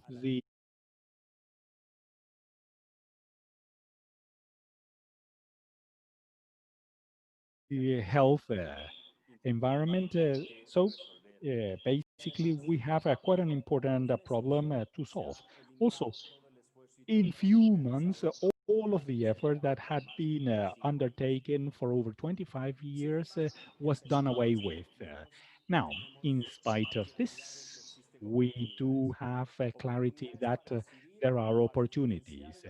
the health environment. Basically, we have quite an important problem to solve. Also, in few months, all of the effort that had been undertaken for over 25 years was done away with. Now, in spite of this, we do have clarity that there are opportunities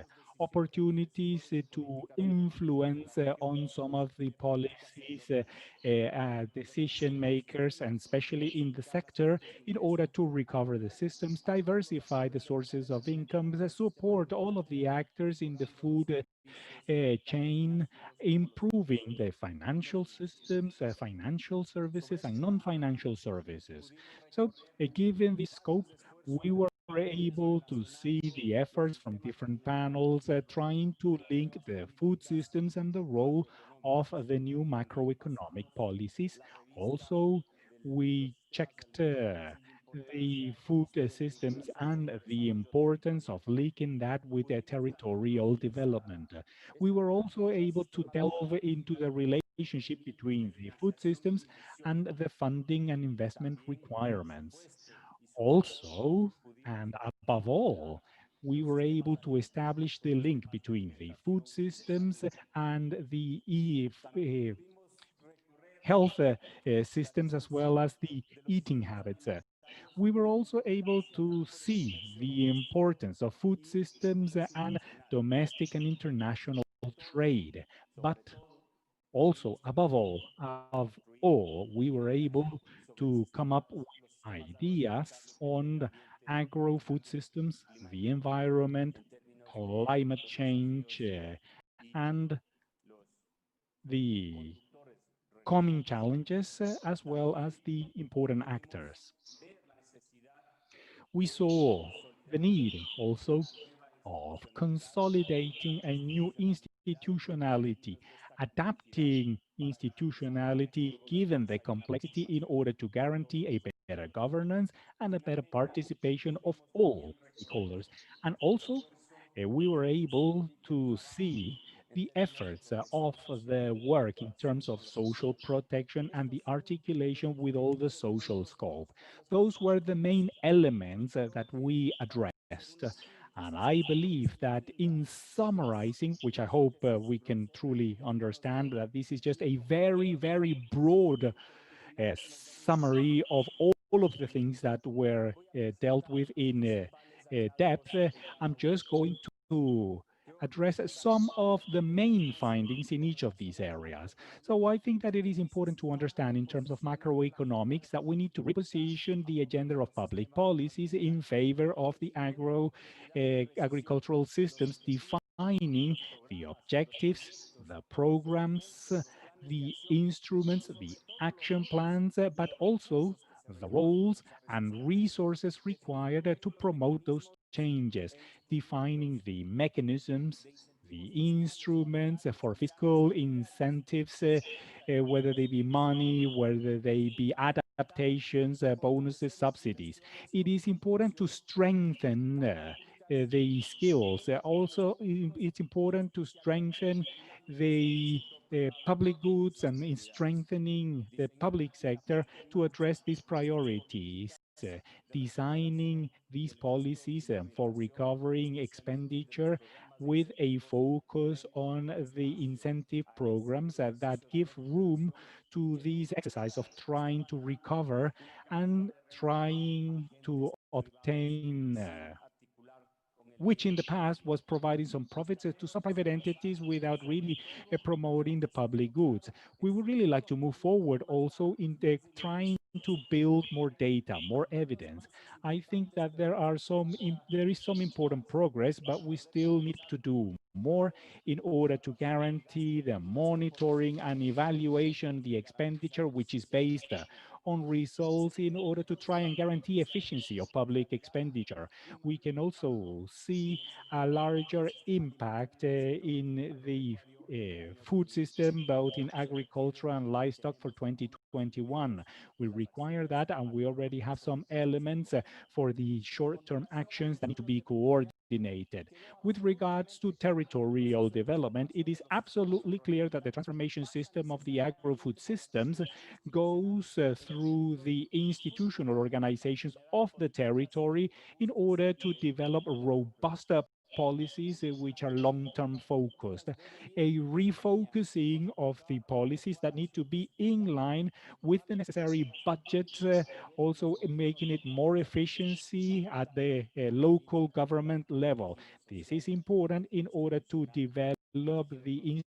to influence on some of the policies, decision makers, and especially in the sector, in order to recover the systems, diversify the sources of income, support all of the actors in the food chain, improving the financial systems, financial services, and non-financial services. So, given this scope, we were able to see the efforts from different panels trying to link the food systems and the role of the new macroeconomic policies. Also, we checked the food systems and the importance of linking that with territorial development. We were also able to delve into the relationship between the food systems and the funding and investment requirements. Also, and above all, we were able to establish the link between the food systems and the health systems, as well as the eating habits. We were also able to see the importance of food systems and domestic and international trade. But also, above all, we were able to come up with ideas on agro food systems, the environment, climate change, and the coming challenges, as well as the important actors. We saw the need also of consolidating a new institutionality, adapting institutionality given the complexity in order to guarantee a better governance and a better participation of all stakeholders. And also, we were able to see the efforts of the work in terms of social protection and the articulation with all the social scope. Those were the main elements that we addressed. And I believe that in summarizing, which I hope we can truly understand, that this is just a very, very broad summary of all of the things that were dealt with in depth. I'm just going to address some of the main findings in each of these areas. So I think that it is important to understand in terms of macroeconomics that we need to reposition the agenda of public policies in favor of the agricultural systems, defining the objectives, the programs, the instruments, the action plans, but also the roles and resources required to promote those changes, defining the mechanisms, the instruments for fiscal incentives, whether they be money, whether they be adaptations, bonuses, subsidies. It is important to strengthen the skills. Also, it's important to strengthen the public goods and in strengthening the public sector to address these priorities, designing these policies for recovering expenditure with a focus on the incentive programs that give room to this exercise of trying to recover and trying to obtain which in the past was providing some profits to some private entities without really promoting the public goods. We would really like to move forward also in the trying to build more data, more evidence. I think that there is some important progress, but we still need to do more in order to guarantee the monitoring and evaluation the expenditure which is based on results in order to try and guarantee efficiency of public expenditure. We can also see a larger impact in the food system, both in agriculture and livestock for 2021. We require that, and we already have some elements for the short-term actions that need to be coordinated. With regards to territorial development, it is absolutely clear that the transformation system of the agro-food systems goes through the institutional organizations of the territory in order to develop robust policies which are long-term focused, a refocusing of the policies that need to be in line with the necessary budget, also making it more efficiency at the local government level. This is important in order to develop the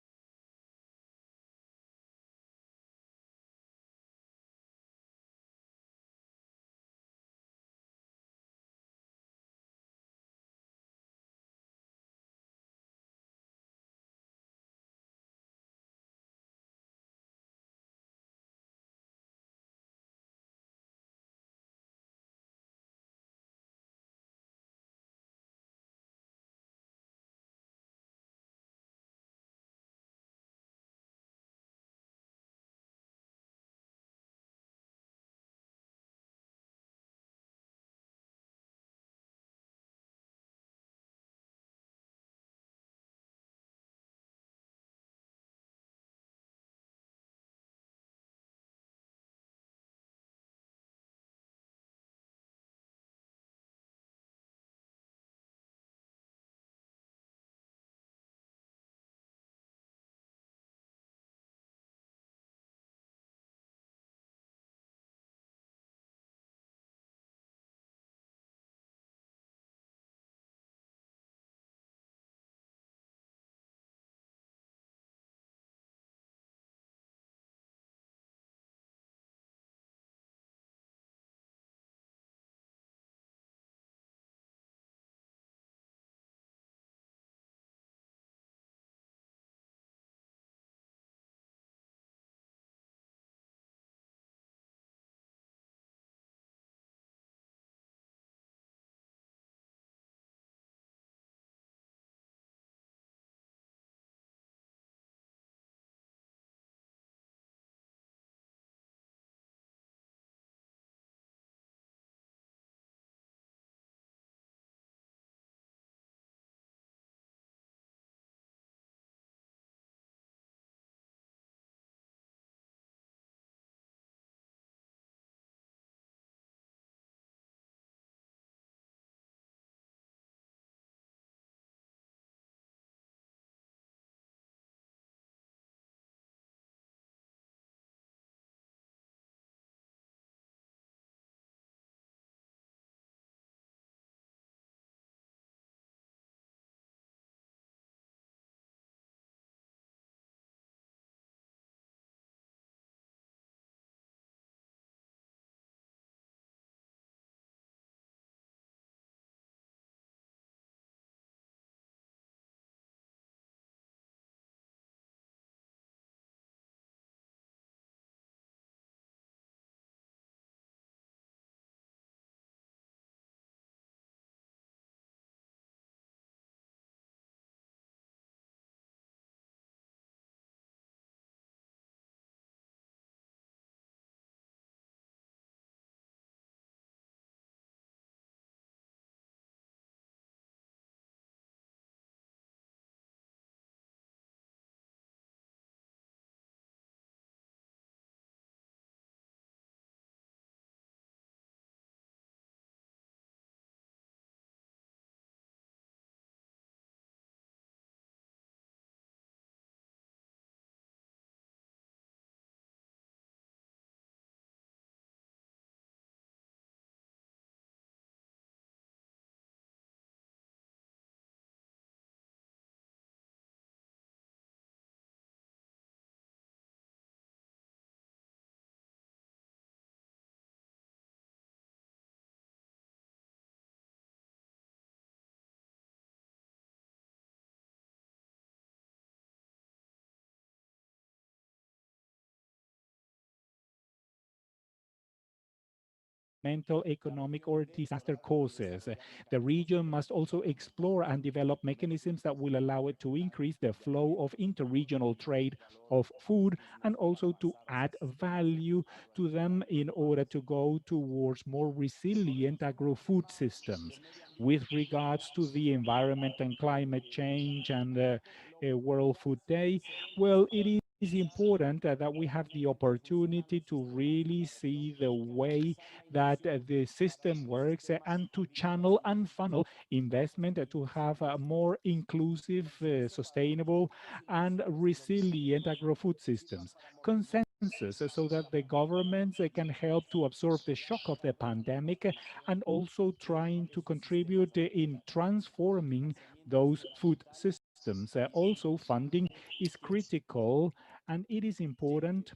environmental, economic, or disaster causes. The region must also explore and develop mechanisms that will allow it to increase the flow of interregional trade of food and also to add value to them in order to go towards more resilient agro-food systems. With regards to the environment and climate change and World Food Day, well, it is important that we have the opportunity to really see the way that the system works and to channel and funnel investment to have a more inclusive, sustainable, and resilient agro-food systems. Consensus so that the governments can help to absorb the shock of the pandemic and also trying to contribute in transforming those food systems. Also, funding is critical, and it is important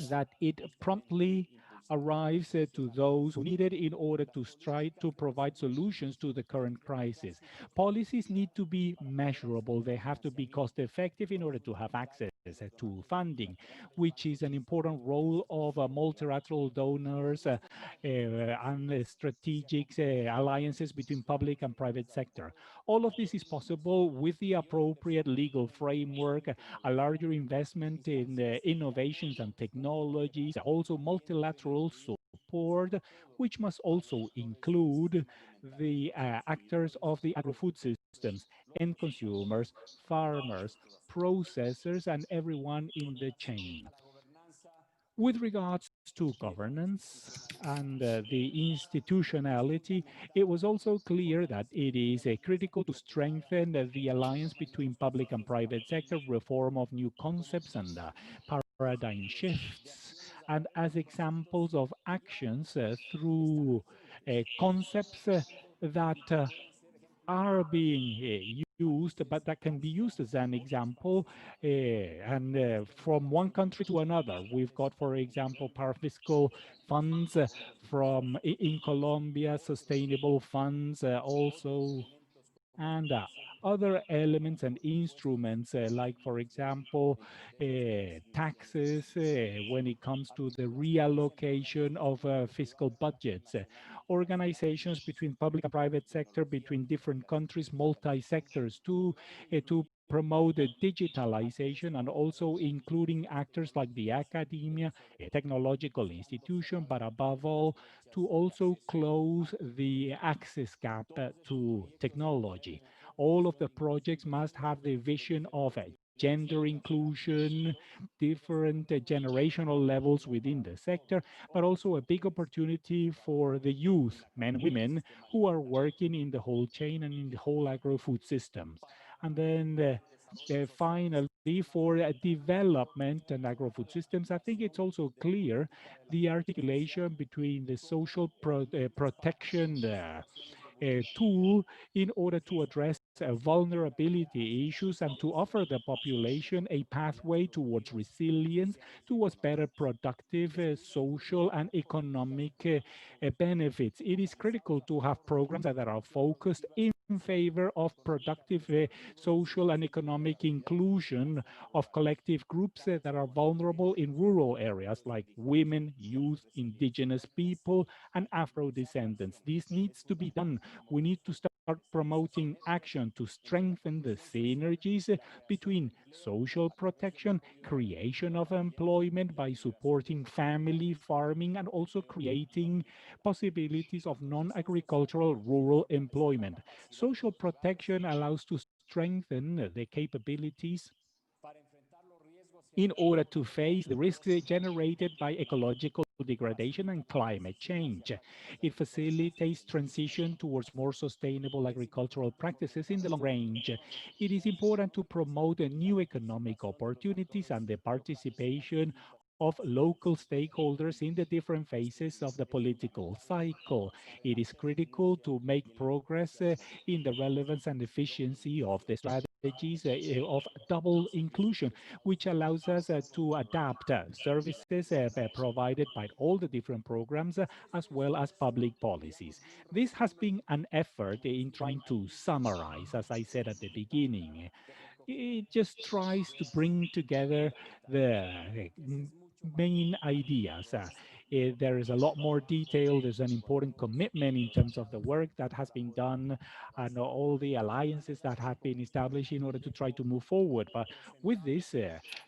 that it promptly arrives to those who need it in order to try to provide solutions to the current crisis. Policies need to be measurable. They have to be cost effective in order to have access to funding, which is an important role of multilateral donors and strategic alliances between public and private sector. All of this is possible with the appropriate legal framework, a larger investment in innovations and technologies, also multilateral support, which must also include the actors of the agro-food systems, end consumers, farmers, processors, and everyone in the chain. With regards to governance and the institutionality, it was also clear that it is critical to strengthen the alliance between public and private sector, reform of new concepts and paradigm shifts, and as examples of actions through concepts that are being used, but that can be used as an example. And from one country to another, we've got, for example, parafiscal funds in Colombia, sustainable funds also, and other elements and instruments, like, for example, taxes when it comes to the reallocation of fiscal budgets, organizations between public and private sector, between different countries, multi-sectors to promote the digitalization and also including actors like the academia, a technological institution, but above all, to also close the access gap to technology. All of the projects must have the vision of gender inclusion, different generational levels within the sector, but also a big opportunity for the youth, men and women, who are working in the whole chain and in the whole agro-food systems. And then finally, for development and agro-food systems, I think it's also clear the articulation between the social protection tool in order to address vulnerability issues and to offer the population a pathway towards resilience, towards better productive, social, and economic benefits. It is critical to have programs that are focused in favor of productive social and economic inclusion of collective groups that are vulnerable in rural areas like women, youth, indigenous people, and Afro descendants. This needs to be done. We need to start promoting action to strengthen the synergies between social protection, creation of employment by supporting family farming, and also creating possibilities of non-agricultural rural employment. Social protection allows to strengthen the capabilities in order to face the risks generated by ecological degradation and climate change. It facilitates transition towards more sustainable agricultural practices in the long range. It is important to promote new economic opportunities and the participation of local stakeholders in the different phases of the political cycle. It is critical to make progress in the relevance and efficiency of the strategies of double inclusion, which allows us to adapt services provided by all the different programs as well as public policies. This has been an effort in trying to summarize, as I said at the beginning. It just tries to bring together the main ideas. There is a lot more detail. There's an important commitment in terms of the work that has been done and all the alliances that have been established in order to try to move forward. But with this,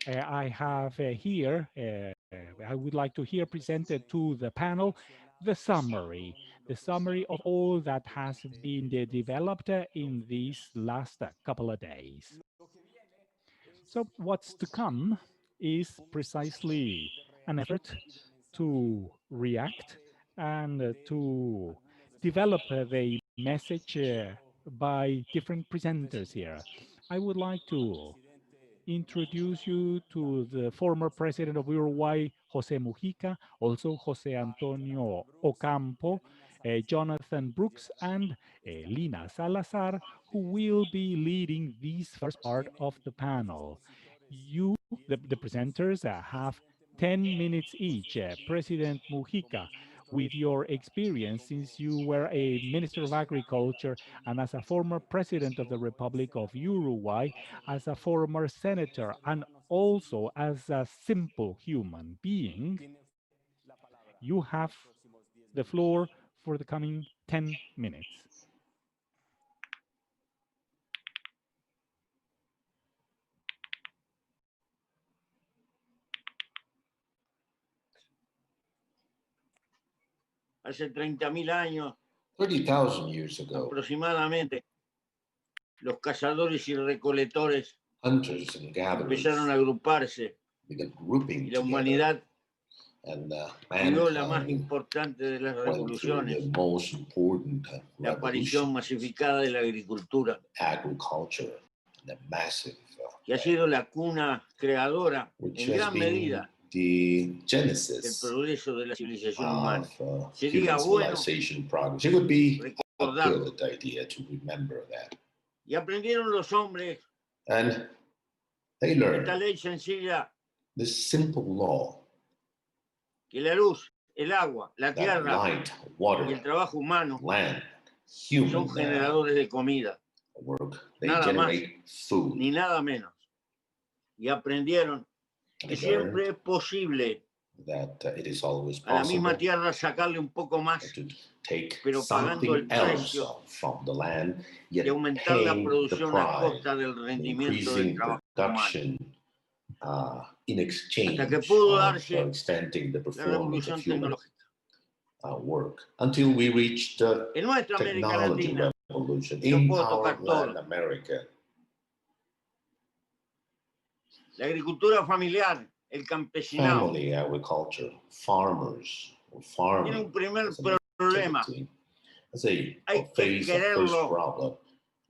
I have here, I would like to hear presented to the panel the summary of all that has been developed in these last couple of days. So what's to come is precisely an effort to react and to develop the message by different presenters here. I would like to introduce you to the former president of Uruguay, Jose Mujica, also Jose Antonio Ocampo, Jonathan Brooks, and Lina Salazar, who will be leading this first part of the panel. You, the presenters, have 10 minutes each. President Mujica, with your experience since you were a Minister of Agriculture and as a former President of the Republic of Uruguay, as a former senator, and also as a simple human being, you have the floor for the coming 10 minutes. Hace 30.000 años, 30,000 years ago, aproximadamente, los cazadores y recolectores hunters and gatherers empezaron a agruparse began grouping y la together, humanidad and vivió la más mankind importante de las went through the revoluciones, most important la aparición revolution, masificada de la agricultura, agriculture, the massive, que ha sido la cuna creadora which en has gran been medida the del genesis progreso de la civilización humana. of Sería human bueno civilization progress. It would be a recordarlo. good idea to remember that. Y aprendieron los hombres And they esta learned ley sencilla, this simple law que la luz, el agua, la that tierra light, y el water, trabajo humano land, son human generadores de comida, work, they nada más generate food. ni nada menos. Y aprendieron que They learned siempre es posible that it is always a la misma possible tierra sacarle un poco más to take pero pagando el something else precio from the land, yet y aumentar la paying the producción a price, costa del rendimiento del increasing trabajo humano. production in exchange Hasta que pudo of darse extending the la performance revolución of human tecnológica. work until we reached the En nuestra América technology Latina, revolution no in puedo our tocar todo. Latin America. La agricultura familiar, el campesinado, Family agriculture, farmers, or tiene farming un primer as an problema activity, as a Hay que face the first quererlo. problem.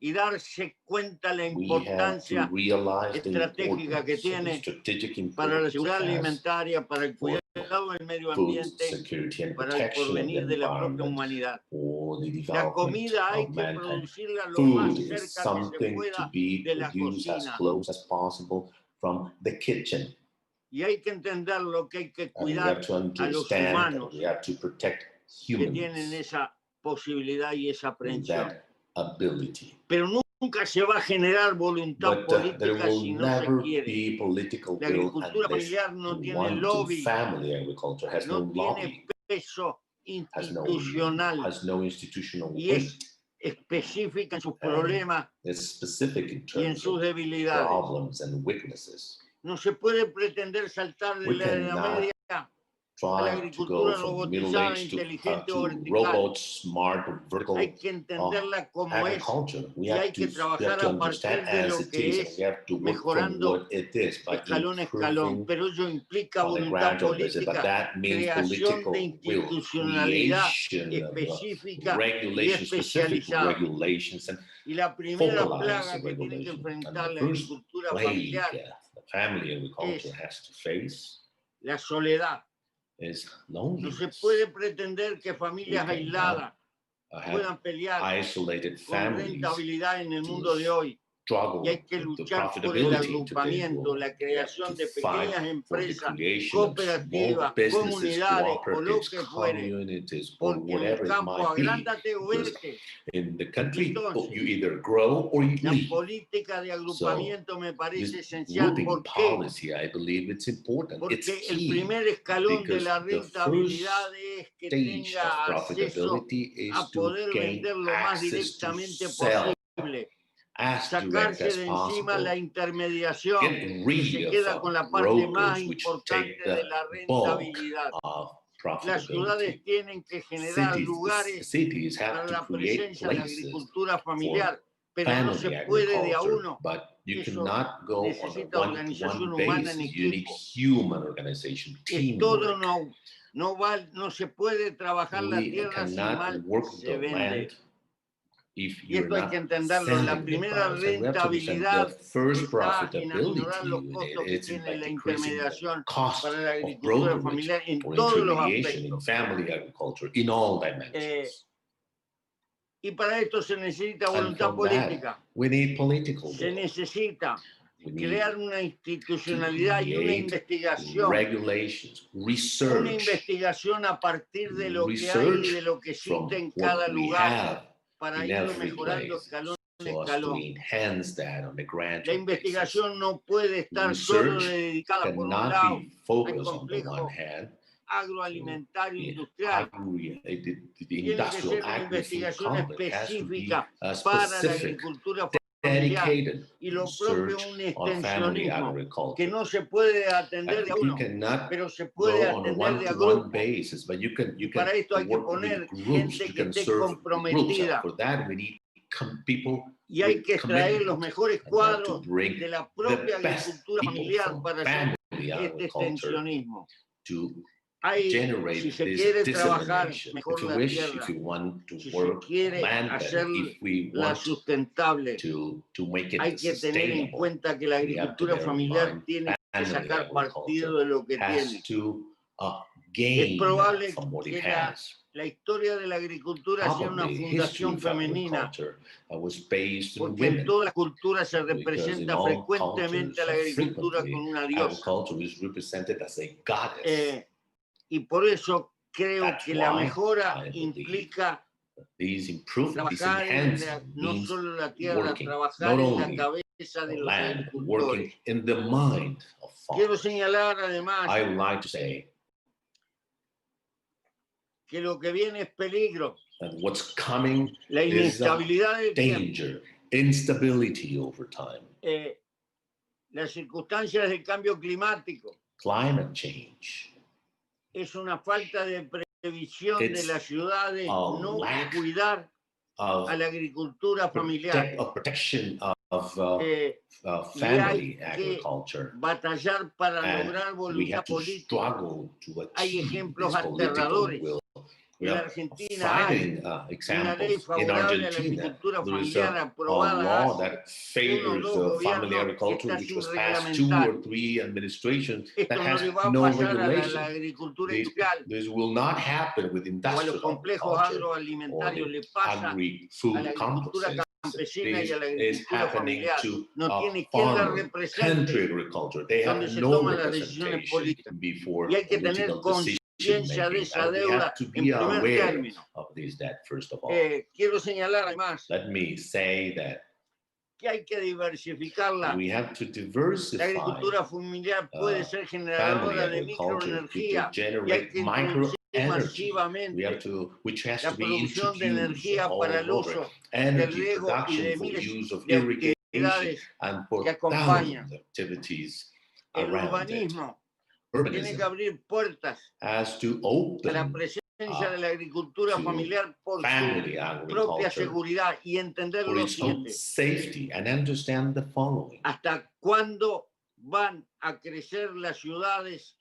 y darse cuenta la We have to importancia realize the estratégica que importance, the tiene strategic para la importance seguridad it has alimentaria, para el for cuidado del medio food ambiente, security and para el protection of the porvenir de la propia environment, humanidad. or the La development comida hay of que mankind. producirla lo más Food cerca is que se something to pueda be de la produced as cocina. close as possible from the kitchen. Y hay que entender lo que hay que And we cuidar have to a los understand that humanos we have to protect que tienen humans esa posibilidad y esa with aprehensión. that ability. Pero nunca se va a generar voluntad But there política will si no se never quiere. be political La will agricultura unless familiar no you tiene want to. lobby, Family agriculture has no no lobby, tiene peso has no institutional y weight. es específica en sus And problemas it's specific in y en terms sus of debilidades. problems and weaknesses. No se puede pretender saltar de We la Edad cannot Media a la try to go agricultura from Middle robotizada, Age inteligente o to vertical. robots, smart, vertical Hay que entenderla como es agriculture. We y hay have que to trabajar a understand partir de as lo it que is, and es, we have to work from mejorando what it is by escalón a escalón, improving pero ello implica on a voluntad gradual basis. But política, that means creación political de will, institucionalidad creation of específica y regulations, specific especializada. regulations, and Y la primera plaga focalized que tiene que regulation. And enfrentar the la first agricultura plague familiar the family agriculture es has to face la soledad. is No se loneliness. puede pretender que familias We cannot aisladas have puedan pelear isolated con families rentabilidad en el mundo de hoy struggle y hay que with the luchar por el profitability today. agrupamiento, la We have creación to de fight pequeñas for the empresas, creation of small cooperativas, businesses, comunidades o lo cooperatives, que fuere, communities, or porque en el whatever it campo might be. agrándate o Because vete. in the country, Entonces, you either grow or you la leave. política de agrupamiento me parece This esencial. grouping ¿Por qué? policy, I believe it's important. It's Porque el key primer escalón de because la the first rentabilidad es que stage of tenga acceso profitability is a to poder gain vender lo más access to directamente sell posible. as direct Sacarse as de encima possible. la intermediación, Get que se rid queda of con la parte más brokers which importante take de the la bulk rentabilidad. of Las ciudades profitability. tienen que generar Cities lugares have para to la create presencia de la places agricultura for familiar, pero no se family puede de a agriculture, uno. but you Eso cannot go on a necesita one-to-one organización humana en basis. You need equipo. human organization, Es todo, teamwork. no se puede trabajar la We tierra si cannot mal work se the vende. land if Y you're esto hay que not entenderlo. La selling the primera products. And we have to understand the rentabilidad first está en aminorar los profitability costos que it's in tiene by la decreasing the intermediación cost para la of agricultura brokerage familiar en or todos los intermediation in aspectos. family agriculture in all dimensions. Y para esto se necesita And voluntad for that, política. we need political Se will. necesita We need crear una to institucionalidad y una create investigación. regulations, Una research, investigación a partir de lo que hay y de lo que from existe en what cada we lugar have para in irlo every mejorando place, escalón a so as to escalón. enhance that on the La gradual basis. investigación no puede estar solo Research dedicada por un cannot lado be al focused on the one complejo hand, agroalimentario the industrial. the Tiene que industrial ser una agri-food investigación complex has to be específica a para la specific, agricultura familiar dedicated y lo propio research un on family extensionismo que agriculture. no se puede atender de a You uno, cannot pero se puede go on a atender de a one-to-one grupo. basis, but you can Y para esto hay que work with poner groups. gente You que can esté serve groups, and comprometida for that we need people y hay with que extraer los commitment, mejores and we have to cuadros bring de la the propia best agricultura people familiar from para hacer family este agriculture extensionismo. to Si generate se this quiere trabajar dissemination. mejor If you la wish, tierra, if you want to si se work quiere land better, if we hacerla want sustentable, to make hay it que tener en sustainable, cuenta que la we have to agricultura bear in familiar mind tiene que family sacar partido agriculture de lo que has tiene. to Es gain probable from what it que has. la historia de la agricultura sea una Probably history fundación of femenina, agriculture was based on porque en women, todas las culturas se because in representa all frecuentemente a cultures, la agricultura frequently, con una diosa. agriculture is represented as a goddess. Y por eso creo That's que la why mejora I believe implica these improvements, these trabajar enhancements no means solo la tierra, working trabajar not en la only cabeza de on los land, but working agricultores. in the mind of Quiero farmers. señalar además I would like to say que lo que viene es peligro, that what's coming la is inestabilidad del tiempo. danger, instability over time, Las circunstancias del cambio climático climate change. es una falta de previsión de It's las ciudades, a no lack cuidar of a la agricultura familiar. protection of Y family hay que agriculture. batallar para And lograr we voluntad have to política. struggle to Hay achieve ejemplos this political aterradores. will. We En are Argentina finding una ley examples in favorable a la Argentina. agricultura There is familiar a aprobada law hace that favors dos family gobiernos que agriculture, está which sin was passed 2 reglamentar. or 3 administrations that Esto no has le va a no pasar a la regulation. agricultura industrial This will not happen with o a los industrial complejos agriculture or agroalimentarios, the le pasa a agri-food la agricultura complexes. campesina y a la This is agricultura happening familiar. to No tiene quien la farmer, country represente agriculture. They donde have se no toman las decisiones representation políticas. before Y hay que tener political conciencia de decision-making. esa And we deuda have to en be primer aware término. of this, that first of all. Quiero señalar además Let me say that que hay que diversificarla. we have to La diversify agricultura familiar puede ser family generadora de agriculture to microenergía y hay generate que introducir microenergy. We have masivamente to, which has la to be producción de introduced energía para el all over. uso del Energy riego y production de for miles use of de irrigation actividades and for que acompañan. thousands of activities El around it. urbanismo tiene que Urbanism abrir puertas has to a la open presencia de la agricultura to familiar por family su propia agriculture seguridad y entender for lo its own siguiente. safety and understand the following. ¿Hasta cuándo van a crecer las ciudades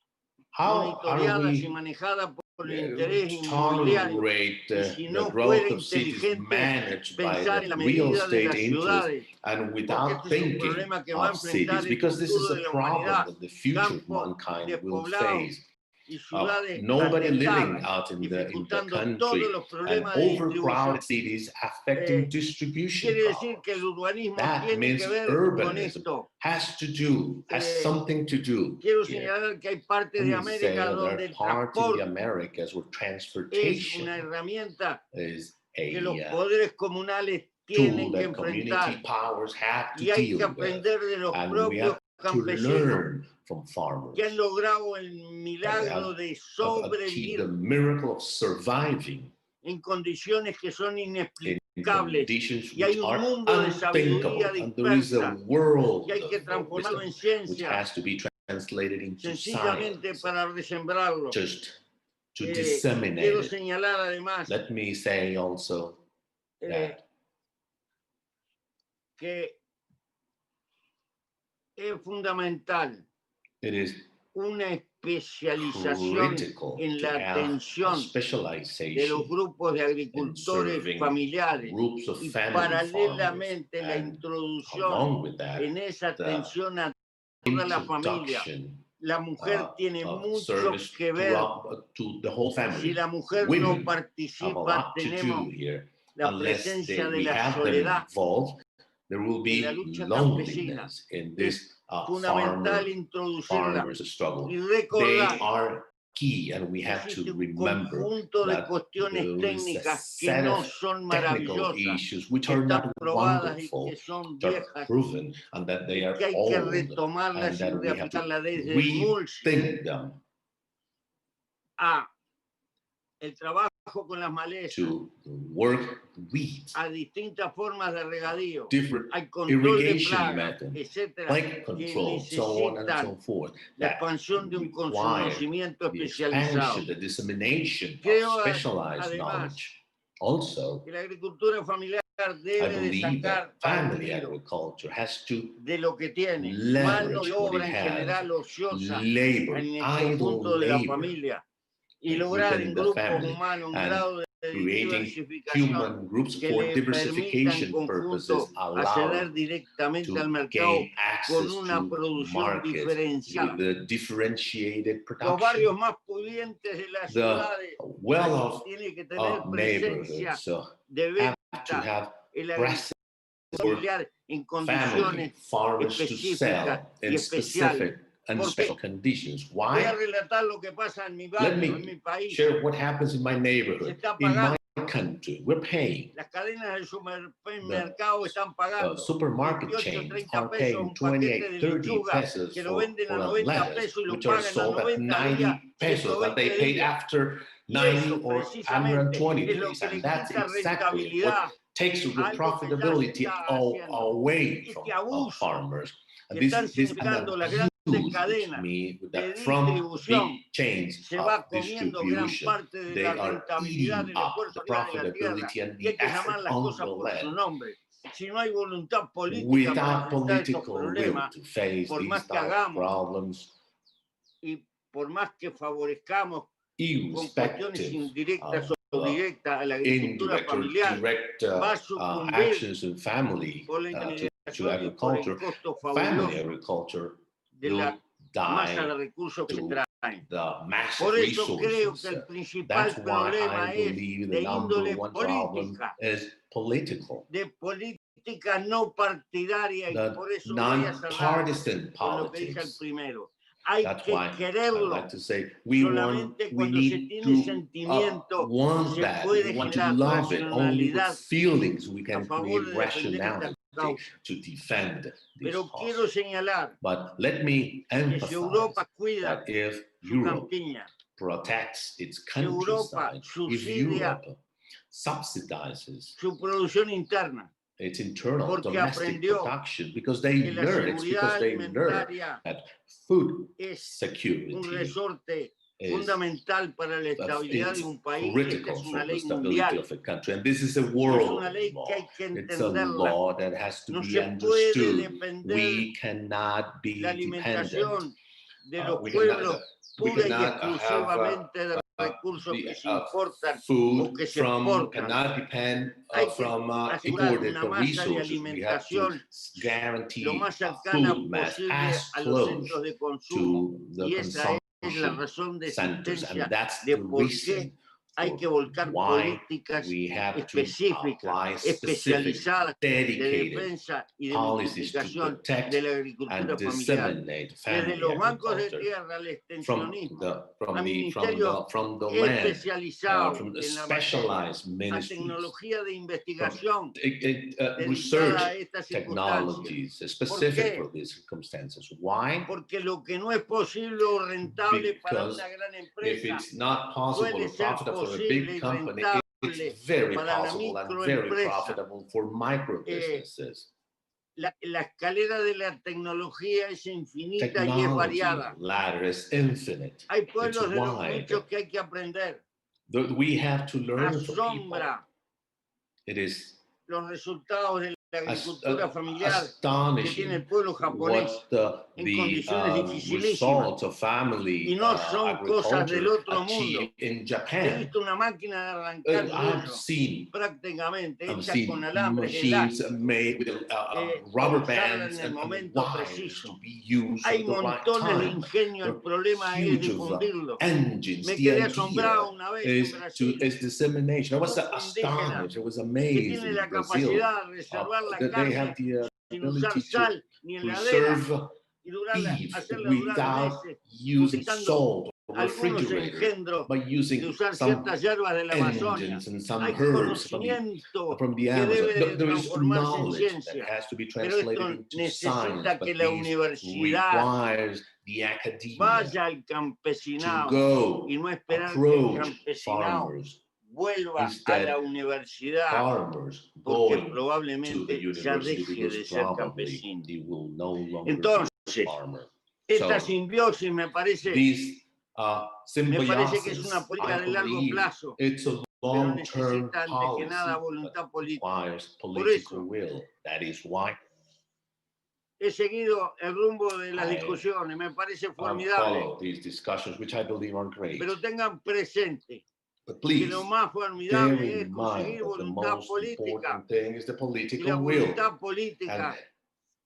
How are monitoreadas y we manejadas por el interés inmobiliario? tolerate Y si the no growth fuera of cities inteligente managed by pensar en la the real medida de estate las interest ciudades, and porque without este es un thinking problema que va a of enfrentar cities? el Because this is futuro a de la problem humanidad. that the future of Campos mankind will despoblados, face. y ciudades nobody living atestadas, out in the dificultando country, todos los and problemas de overcrowded distribución. cities affecting distribution Quiere decir que el problems. urbanismo That tiene means que ver con urbanism esto. has something to do Quiero here. señalar que hay partes Let de me América say donde there el are parts in the transporte Americas where es transportation una herramienta is que los a poderes comunales tool tienen que that community enfrentar, powers have to y hay que deal with, aprender de los and we propios have to campesinos learn from que farmers han logrado el that milagro have de achieved sobrevivir the miracle of surviving en condiciones que son in inexplicables, conditions y hay which un are mundo de sabiduría unthinkable, and there is a dispersa world que hay que of transformarlo en wisdom which ciencia, has to be translated into sencillamente science, para resembrarlo. just to Quiero disseminate it. señalar además Let me say also that que es fundamental it is una especialización critical en to la have a atención de los specialization grupos de in agricultores serving familiares, groups of y family farmers, paralelamente la and introducción along with that, en esa the atención a toda la familia. introduction La mujer tiene of mucho service que ver. to the whole Si family. la mujer no Women have a participa, lot to tenemos do here. la Unless presencia de we la have them soledad. involved, there will En la be lucha loneliness in this fundamental introducirla farmers struggle. y They recordar are key, and we have existe to un remember conjunto de that cuestiones there is a técnicas que set no of son technical maravillosas, issues which que are están not probadas y wonderful, que son that are viejas, proven, and that they y are que hay que old, retomarlas and y that we have to reaplicarlas desde el mulch rethink them a el trabajo con las malezas, to work weeds, a distintas formas de regadío, different al control de irrigation plagas, methods, etcétera, plant que control, so on and so necesitan forth, la that expansión de un require conocimiento the especializado. expansion, the dissemination Creo of specialized además knowledge. Also, que la agricultura familiar I debe de believe sacar that family partido agriculture has to de lo que tiene, mano leverage de what obra it en has, general ociosa labor, en el idle conjunto de la labor familia, y lograr within en the grupos family, humanos un and grado de creating diversificación human groups que for le permita en diversification conjunto purposes, allow acceder directamente al to mercado gain con access una to producción markets diferenciada. with the differentiated Los barrios production. más pudientes de las The ciudades well-off tienen que tener presencia neighborhoods de have to venta have en la presence for familiar en family condiciones farmers to específicas sell y in especiales. specific and Porque special conditions. voy a Why? relatar lo que pasa en mi Let barrio, en mi me país. share what happens in my Se neighborhood, está in my pagando. country. We're paying. Las cadenas del supermercado están The pagando supermarket 28, chains 30 are pesos paying un paquete 28, de 30 lechuga pesos que lo venden for a a 90 lettuce, pesos y lo which are pagan a sold at 90 días, 90 pesos that they 120 paid días. after Y 90 eso or precisamente 120 es lo days. que le And that's quita exactly rentabilidad what takes the a algo que ya se profitability está haciendo. away Este from abuso farmers. que And están this significando las abuse, grandes which cadenas means de that from distribución big chains se of va comiendo gran distribution, parte de they la are rentabilidad eating del up esfuerzo the real de la tierra, profitability and y hay the que effort llamar las on cosas the por su land. nombre. Si no hay voluntad política para Without enfrentar estos political will problemas, to face por these más que type of hagamos problems, y por más que favorezcamos con cuestiones irrespective indirectas of o directas a la agricultura indirect or familiar, direct va a sucumbir actions in family por la to intermediación y por el agriculture, costo family fabuloso agriculture de will la masa de die recursos que se to traen. the massive Por eso creo resources. que el principal That's why problema I es believe de the number índole one problem política, is political. de política no partidaria, y The por eso voy a cerrar non-partisan con lo que dije al politics. primero. Hay That's que why I quererlo. like to say we Solamente cuando se need tiene to sentimiento want se that. puede We want to generar love it. Only with racionalidad feelings we a can favor create de defender esta rationality causa. to defend this Pero cause. quiero señalar But let me que si Europa emphasize cuida that if su Europe campiña, protects its si Europa countryside, if subsidia Europe subsidizes su producción interna, its internal porque domestic aprendió production, because they que la learn, it's seguridad because they learn alimentaria that food es security un resorte is fundamental para la estabilidad de un país. Esta critical es for una the ley stability mundial. of a country, and this is a Es world una ley law. que hay que It's a entenderla. law that has to No be se puede understood. depender We cannot be la dependent. alimentación de los We pueblos we pura y cannot exclusivamente de recursos que se importan o food que se from exportan. cannot depend Hay que from asegurar imported una masa de resources. We have to alimentación guarantee lo más a cercana food mass posible as a los close centros de consumo. to the Y esa es es la razón de centers, and existencia that's de the por reason qué hay que for volcar why políticas we have to específicas, apply specific, especializadas de dedicated defensa y de policies to multiplicación protect de la agricultura and familiar. disseminate Desde family los bancos de agriculture tierra al from extensionismo, the a from the ministerios land, especializados from the en la materia, specialized a ministries, tecnología de from investigación dedicada research a estas circunstancias. technologies specific for these circumstances. Why? Porque lo que no es posible o rentable para Because una gran if empresa it's not possible suele or ser profitable for a posible big y company, rentable it's very para la possible and very microempresa. profitable for micro businesses. La escalera de la tecnología es infinita y es Technology variada. ladder is infinite. Hay It's pueblos de los wide. muchos que hay que aprender. We have to learn from people. Asombra It is los resultados de la agricultura familiar que tiene el astonishing pueblo japonés what en condiciones the dificilísimas. results of family Y no son cosas del agriculture otro mundo. achieved in He Japan. visto una máquina de arrancar I've bollo seen prácticamente hecha con seen alambres machines elásticos. made with rubber Usarla bands en el and momento wires preciso. to be used Hay at the right montones de time. ingenio, el problema es Huge of difundirlo. engines. Me The quedé idea asombrado una vez en is Brasil. dissemination. I was Un indígena astonished. I was que amazed tiene in la Brazil capacidad de reservar la that they have carne the sin usar ability to sal ni heladera preserve y durarla, beef hacerla durar without meses, using utilizando salt or algunos refrigerator, engendros by de using usar some ciertas hierbas de la Amazonia. engines and some Hay herbs conocimiento from the que Amazon. debe de There is transformarse en knowledge that ciencia, has to be pero esto translated into science, necesita but que la this universidad requires the academia vaya al to campesinado go y no esperar que el approach campesinado farmers. vuelva a Instead, la universidad farmers porque going to the probablemente ya university deje de because ser probably campesino. they will no longer Entonces, be a farmer. esta So, simbiosis me parece this que es una symbiosis, política I de largo believe, plazo, it's a pero long-term necesita antes que nada policy, voluntad but política. requires Por political eso, will. That is why he seguido el rumbo de las I discusiones, me parece formidable, follow these discussions, which I believe are great. pero tengan presente But que please, lo más bear formidable es in mind conseguir that the voluntad most política. important thing is the Y la political will. voluntad And política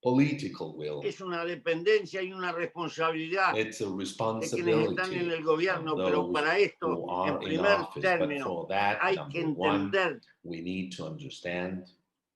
political will, es una dependencia y una responsabilidad it's a de quienes responsibility están en el of gobierno, pero those para esto, who en are in primer office. But término, for that, hay que number one, entender we need to understand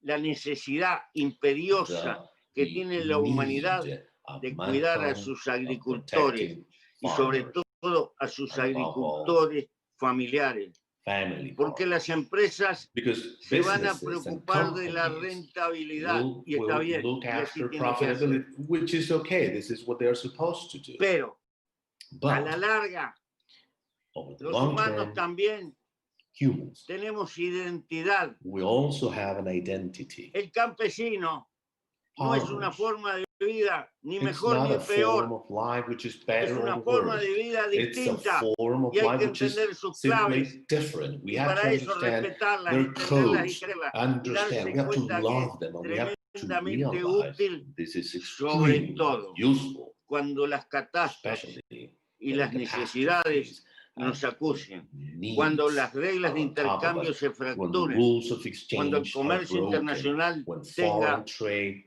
la necesidad imperiosa que the tiene la humanidad need of de cuidar a mankind, sus of agricultores protecting y sobre farmers, todo a sus and above all, agricultores familiares, family porque las farmers. empresas Because se van a businesses and preocupar de la companies rentabilidad y está will bien, look y así after tiene que hacer. profitability, which is okay. This is what they're supposed to do. Pero a la But larga, over the los long humanos term, también humans, tenemos identidad. we also have an identity. El campesino no es una Farmers, forma de vida ni it's mejor not ni a form peor, of life which is es better una or forma worse. de vida It's a distinta form of y hay life que which is entender sus claves simply different. We y have to para eso understand respetarlas, their entenderlas y codes, quererlas y understand. darse We have to cuenta que love them, and we have to tremendamente realize útil, this is sobre extremely todo useful, cuando las catástrofes especially y when las necesidades nos acusen, cuando las reglas de intercambio se when the fracturen, rules of cuando el exchange are comercio broken, internacional when tenga foreign trade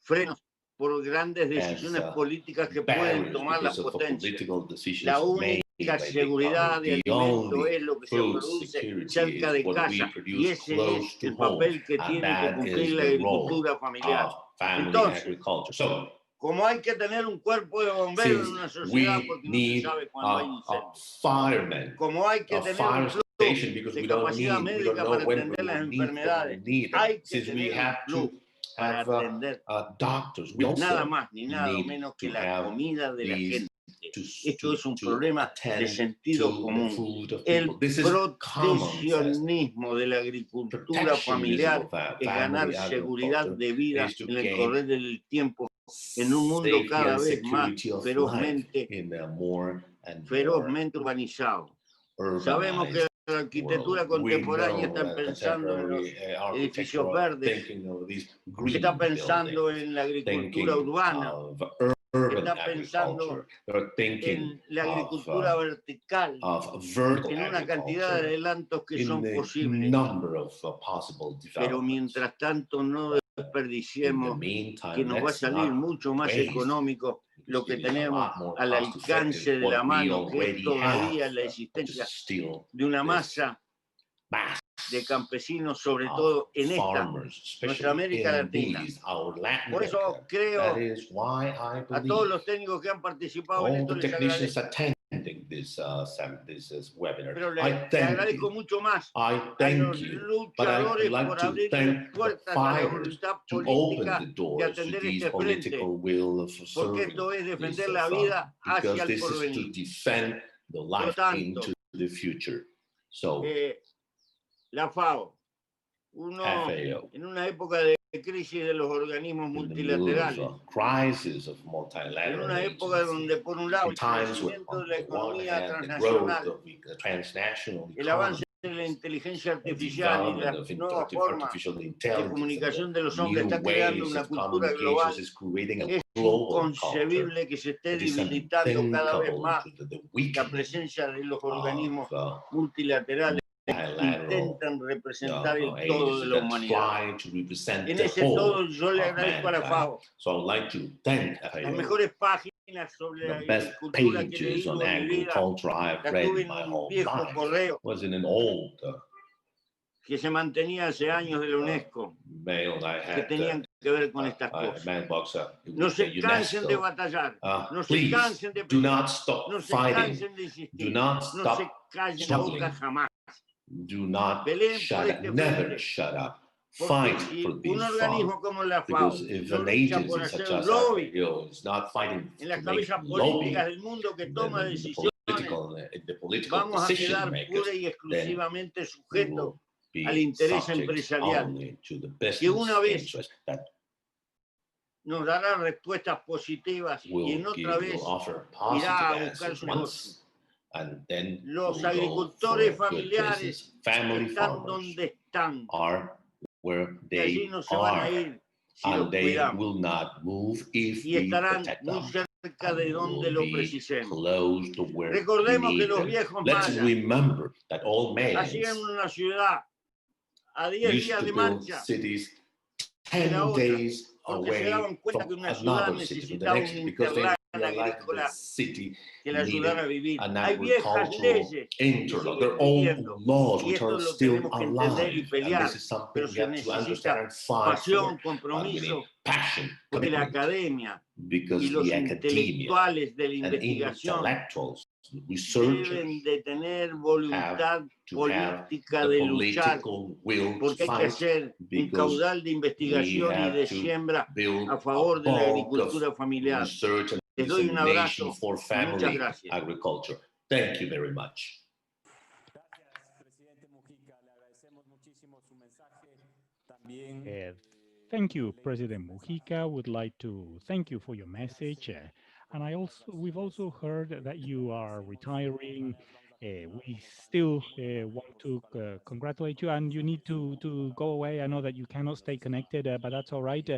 frenos por grandes has decisiones políticas que pueden barriers tomar las because of potencias. political decisions La made única by big seguridad power. de The alimento only es lo que se food produce security cerca de is what we casa y produce ese close es to el home, papel que and tiene que that cumplir is la the agricultura role familiar. of family Entonces, agriculture. So, como hay que tener un cuerpo de bomberos en una since sociedad we porque no se need sabe cuándo hay a incendios, fireman, como hay que a tener fire un plus station, because de we don't capacidad know médica para when we atender las will need them, enfermedades, we need them. hay que Since we tener un have plus to para have atender doctors, we nada also más ni nada need menos que to la have comida de la these gente. to, Esto es un to problema de attend sentido to the común. food of El people. This is common sense. proteccionismo de la agricultura familiar es ganar seguridad de vida en el correr del tiempo en un mundo Safety cada and vez más security of life ferozmente in a more and ferozmente urbanizado. Sabemos que urbanized la arquitectura world. We contemporánea know está pensando en los contemporary edificios architecture verdes, thinking of these green está pensando buildings, en la thinking agricultura urbana, of urban está pensando agriculture. They're thinking en la agricultura vertical, of vertical en una cantidad de agriculture, adelantos que in son the posibles. number of possible Pero developments. mientras tanto no In the desperdiciemos meantime, que nos va a let's salir not mucho más waste, económico lo que It is a tenemos lot more al cost alcance effective de la what we mano, que es already todavía have, la but just existencia still de una this masa mass de campesinos, sobre of todo en esta, farmers, nuestra especially América in Latina. these, our Latin Por eso America. That creo is why I a todos believe los técnicos que han participado en all esto the les technicians agradezco, attending this webinar. pero I le thank agradezco you. mucho más I a los thank you, but I would luchadores like por to abrirle thank the puertas a la fighters voluntad to open política the de doors to atender these este frente, political will of porque serving esto es this defender la fund, vida hacia because el this is to porvenir. defend the Por lo life tanto, into the future. So la FAO, FAO, en una época de crisis de los organismos in the middle of multilaterales, a crisis of en multilateral una época agency, donde por un lado in el times with, crecimiento de on la the one economía hand, the growth transnacional, of the transnational el avance economy, de la inteligencia the artificial y development las of nuevas formas artificial de intelligence, and comunicación de los the hombres new está creando ways una of cultura communications global, is creating a es global culture. inconcebible que se esté It is debilitando cada vez unthinkable más to the la weakening presencia de los of organismos multilaterales que bilateral intentan representar el todo de agencies la that humanidad. try to represent En the ese whole todo yo le of agradezco a la mankind. FAO So I'd like to thank las FAO. mejores páginas sobre la The best agricultura que he pages leído on en mi vida, agriculture I've las read tuve in en my un whole viejo life correo was in an old que se mantenía hace años de la UNESCO, mail I que had tenían que ver con estas cosas. mailbox No with the se cansen de UNESCO. batallar, no se Please cansen de do pelear, not stop no se fighting. cansen de Do insistir, not no se stop callen struggling. boca jamás. Do not Peleen por shut up. este Never frente, shut up. porque Fight si for un this fund. organismo como la FAO Because if no an lucha por agency hacer such un as lobby FAO is not fighting en las to make cabezas lobby, políticas del mundo que toma then decisiones, the political vamos a decision quedar makers, pura y then exclusivamente we sujetos will be al interés subject empresarial, only to the que una business vez interest that nos dará respuestas positivas y en otra vez offer irá positive a buscar answers su negocio. once, and then Los we'll go agricultores for good familiares business. Family están farmers donde están are where y allí they no se van a are, ir si los and they cuidamos will not move if y we estarán protect muy them. cerca And de we donde will lo be precisemos. close to where we Recordemos que need los them. viejos Let's mayas remember that all hacían Mayans una ciudad a 10 used días to de build marcha cities de la 10 otra, days porque se away daban cuenta from que una ciudad another city, from the necesitaba next, un because they interland realized that the agrícola city que la needed ayudara a vivir. an Hay viejas agricultural leyes que interlock. Their siguen own viviendo laws y which esto are lo still tenemos que entender y alive. And pelear, this is something pero we se have to understand necesita and fight for. pasión, We need compromiso, passion, porque la commitment, academia y because los the academia intelectuales de la and investigación intellectuals, researchers, deben de tener have voluntad to have política the de luchar, political will to porque hay que fight, hacer un because caudal de we investigación y de have to siembra build a favor a de la bulk of agricultura familiar. research and Les doy un dissemination abrazo for y muchas family gracias. agriculture. Thank you very much. Thank you, President Mujica. Would like to thank you for your message. And we've also heard that you are retiring. We still want to congratulate you, and you need to go away. I know that you cannot stay connected, but that's all right.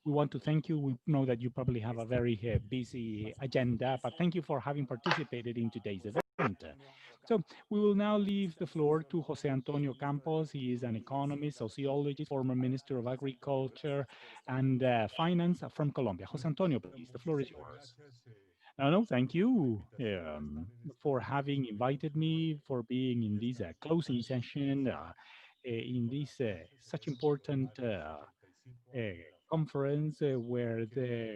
We want to thank you. We know that you probably have a very busy agenda, but thank you for having participated in today's event. So we will now leave the floor to Jose Antonio Campos. He is an economist, sociologist, former Minister of Agriculture and Finance from Colombia. Jose Antonio, please, the floor is yours. No, thank you for having invited me, for being in this closing session, in this such important uh, conference where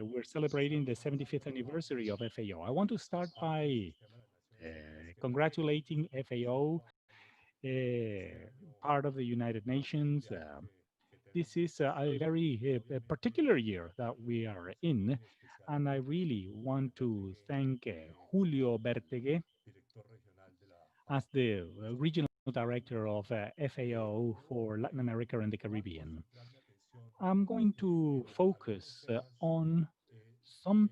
we're celebrating the 75th anniversary of FAO. I want to start by congratulating FAO, part of the United Nations. This is a very particular year that we are in, and I really want to thank Julio Bertegue as the regional director of FAO for Latin America and the Caribbean. I'm going to focus on some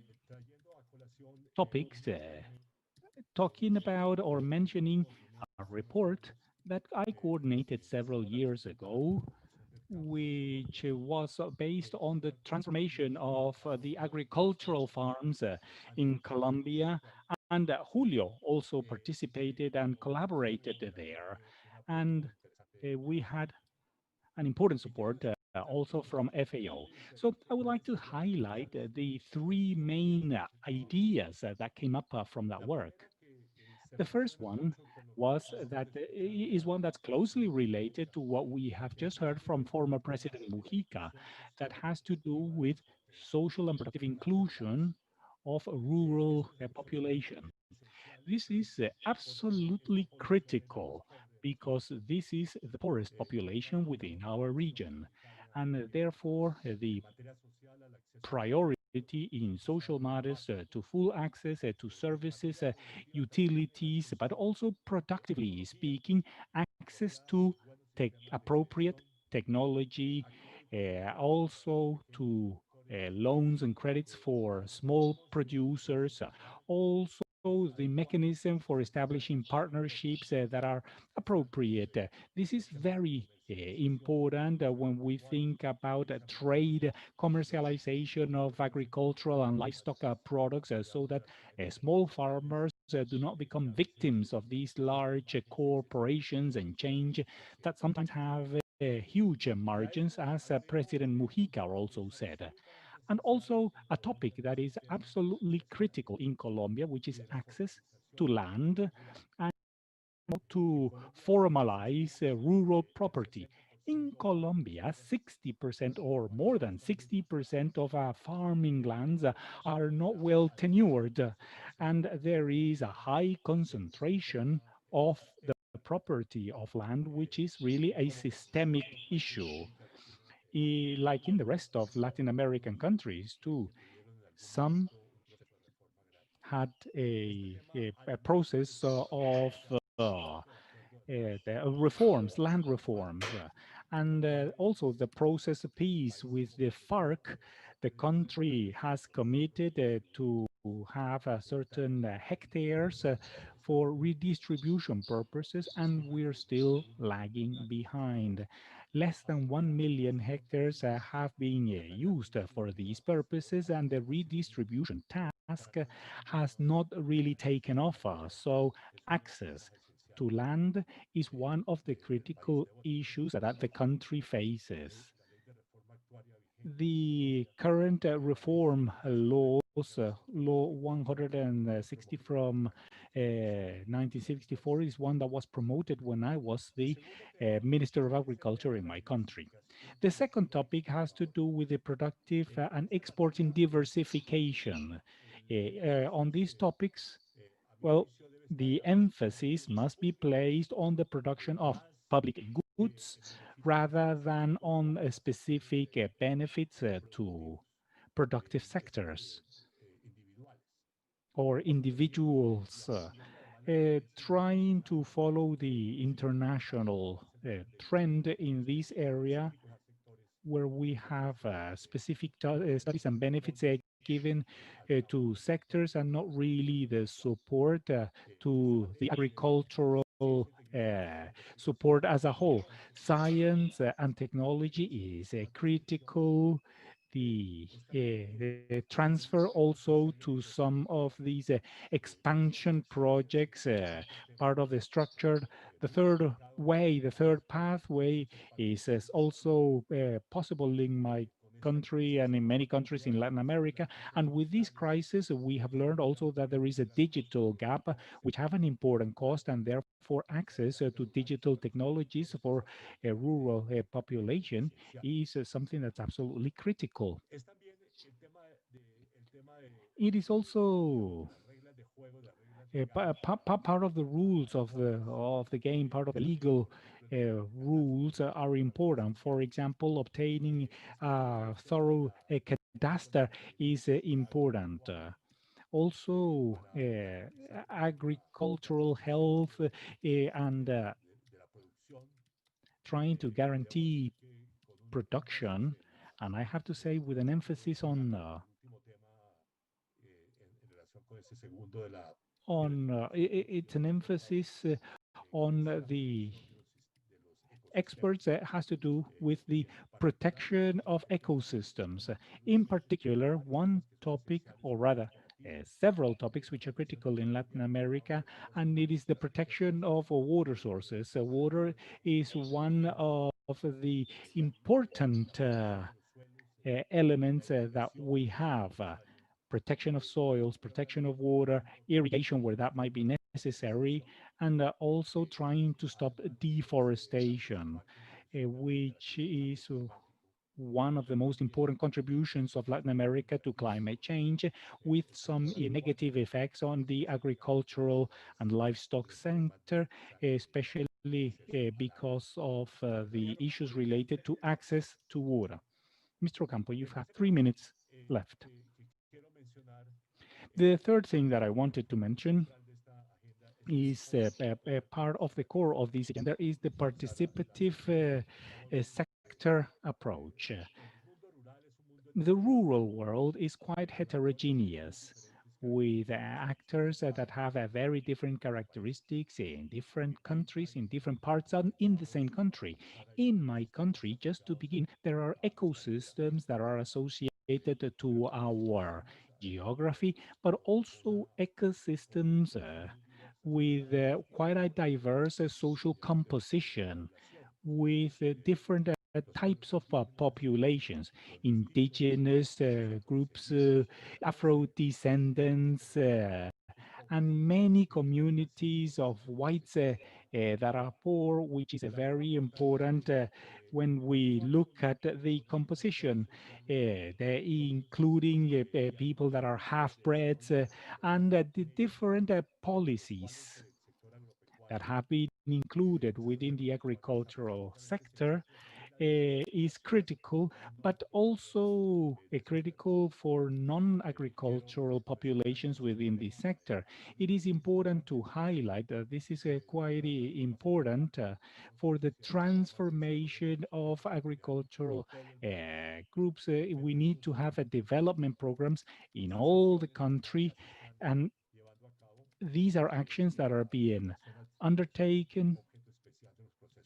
topics talking about or mentioning a report that I coordinated several years ago, which was based on the transformation of the agricultural farms in Colombia. And Julio also participated and collaborated there. And we had an important support also from FAO. So I would like to highlight the three main ideas that came up from that work. The first one was that is one that's closely related to what we have just heard from former President Mujica, that has to do with social and productive inclusion of rural populations. This is absolutely critical because this is the poorest population within our region, and therefore the priority in social matters to full access to services, utilities, but also productively speaking, access to appropriate technology, also to loans and credits for small producers, also the mechanism for establishing partnerships that are appropriate. This is very important when we think about trade commercialization of agricultural and livestock products so that small farmers do not become victims of these large corporations and change that sometimes have huge margins, as President Mujica also said. And also a topic that is absolutely critical in Colombia, which is access to land and to formalize rural property. In Colombia, 60% or more than 60% of our farming lands are not well tenured, and there is a high concentration of the property of land, which is really a systemic issue, like in the rest of Latin American countries too. Some had a process of reforms, land reforms, and also the process of peace with the FARC. The country has committed to have a certain hectares for redistribution purposes, and we're still lagging behind. Less than 1 million hectares have been used for these purposes, and the redistribution task has not really taken off. So, access to land is one of the critical issues that the country faces. The current reform laws, Law 160 from 1964, is one that was promoted when I was the Minister of Agriculture in my country. The second topic has to do with the productive and exporting diversification. On these topics, well, the emphasis must be placed on the production of public goods rather than on specific benefits to productive sectors or individuals. Trying to follow the international trend in this area where we have specific studies and benefits given to sectors and not really the support to the agricultural support as a whole. Science and technology is critical. The transfer also to some of these expansion projects, part of the structure. The third pathway is also possible in my country and in many countries in Latin America. And with this crisis, we have learned also that there is a digital gap, which have an important cost, and therefore access to digital technologies for a rural population is something that's absolutely critical. It is also part of the rules of the game, part of the legal rules are important. For example, obtaining thorough cadastre is important. Also, agricultural health and trying to guarantee production, and I have to say with an emphasis on it's an emphasis on the experts has to do with the protection of ecosystems. In particular, one topic, or rather, several topics which are critical in Latin America, and it is the protection of water sources. Water is one of the important elements that we have. Protection of soils, protection of water, irrigation where that might be necessary, and also trying to stop deforestation, which is one of the most important contributions of Latin America to climate change, with some negative effects on the agricultural and livestock sector, especially because of the issues related to access to water. Mr. Ocampo, you've had 3 minutes left. The third thing that I wanted to mention is a part of the core of this agenda is the participative sector approach. The rural world is quite heterogeneous, with actors that have a very different characteristics in different countries, in different parts, and in the same country. In my country, just to begin, there are ecosystems that are associated to our geography, but also ecosystems with quite a diverse social composition, with different types of populations, indigenous groups, Afro descendants, and many communities of whites that are poor, which is a very important when we look at the composition, including people that are half-breds, and the different policies that have been included within the agricultural sector is critical, but also critical for non-agricultural populations within the sector. It is important to highlight that this is quite important for the transformation of agricultural groups. We need to have a development programs in all the country, and these are actions that are being undertaken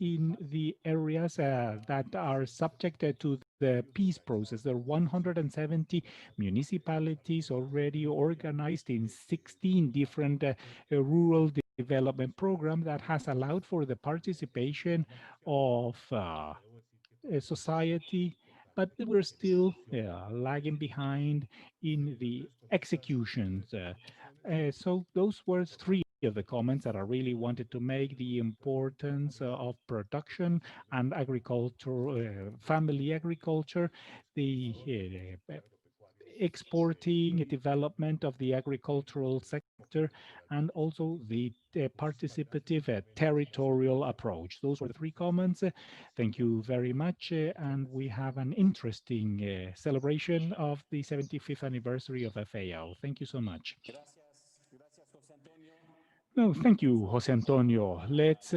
in the areas that are subjected to the peace process. There are 170 municipalities already organized in 16 different rural development programs that has allowed for the participation of society, but we're still lagging behind in the executions. So those were three of the comments that I really wanted to make: the importance of production and agriculture, family agriculture, the exporting, development of the agricultural sector, and also the participative territorial approach. Those were the three comments. Thank you very much. And we have an interesting celebration of the 75th anniversary of FAO. Thank you so much. No, thank you, Jose Antonio. Let's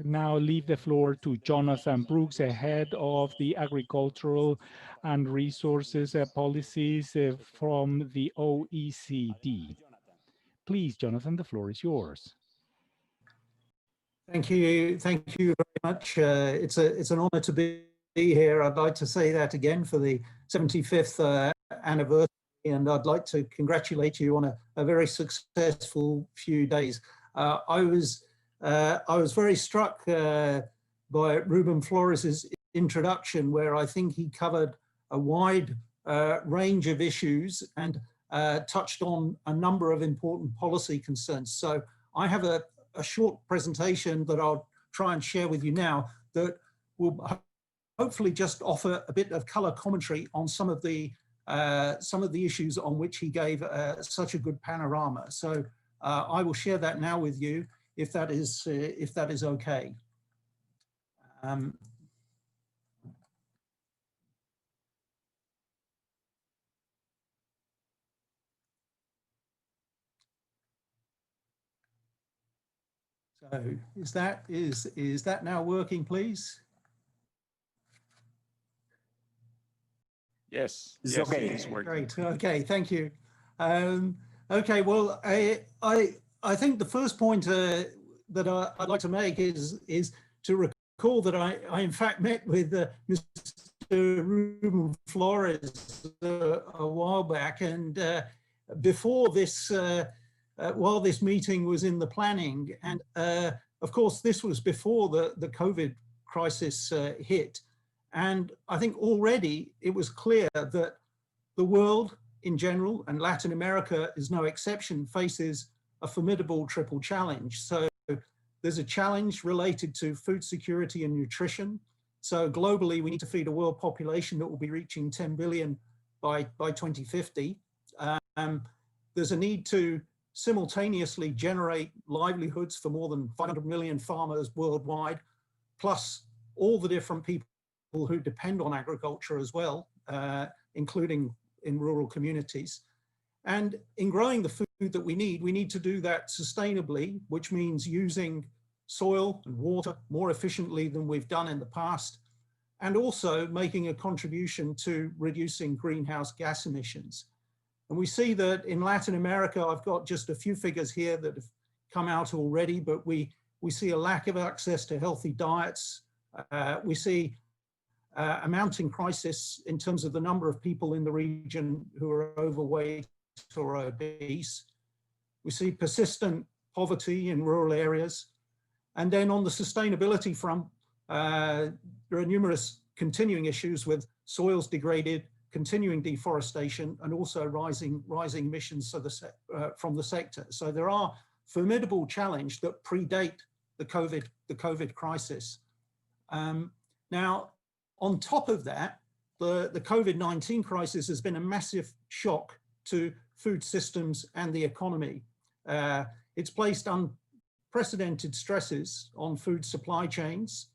now leave the floor to Jonathan Brooks, head of the Agricultural and Resources Policies from the OECD. Please, Jonathan, the floor is yours. Thank you very much. It's an honor to be here. I'd like to say that again for the 75th anniversary, and I'd like to congratulate you on a very successful few days. I was very struck by Ruben Flores's introduction, where I think he covered a wide range of issues and touched on a number of important policy concerns. So I have a short presentation that I'll try and share with you now that will hopefully just offer a bit of color commentary on some of the issues on which he gave such a good panorama. So I will share that now with you, if that is okay. So is that now working, please? Yes, It's yes, okay. it's working. Great. Okay, thank you. Okay, well, I think the first point that I'd like to make is to recall that I in fact met with Mr. Ruben Flores a while back, and before this, while this meeting was in the planning, and of course this was before the COVID crisis hit. And I think already it was clear that the world in general, and Latin America is no exception, faces a formidable triple challenge. So there's a challenge related to food security and nutrition. So globally, we need to feed a world population that will be reaching 10 billion by 2050. There's a need to simultaneously generate livelihoods for more than 500 million farmers worldwide, plus all the different people who depend on agriculture as well, including in rural communities. And in growing the food that we need to do that sustainably, which means using soil and water more efficiently than we've done in the past, and also making a contribution to reducing greenhouse gas emissions. And we see that in Latin America, I've got just a few figures here that have come out already, but we see a lack of access to healthy diets. We see a mounting crisis in terms of the number of people in the region who are overweight or obese. We see persistent poverty in rural areas. And then on the sustainability front, there are numerous continuing issues with soils degraded, continuing deforestation, and also rising emissions from the sector. So there are formidable challenges that predate the COVID crisis. Now, on top of that, the COVID-19 crisis has been a massive shock to food systems and the economy. It's placed unprecedented stresses on food supply chains.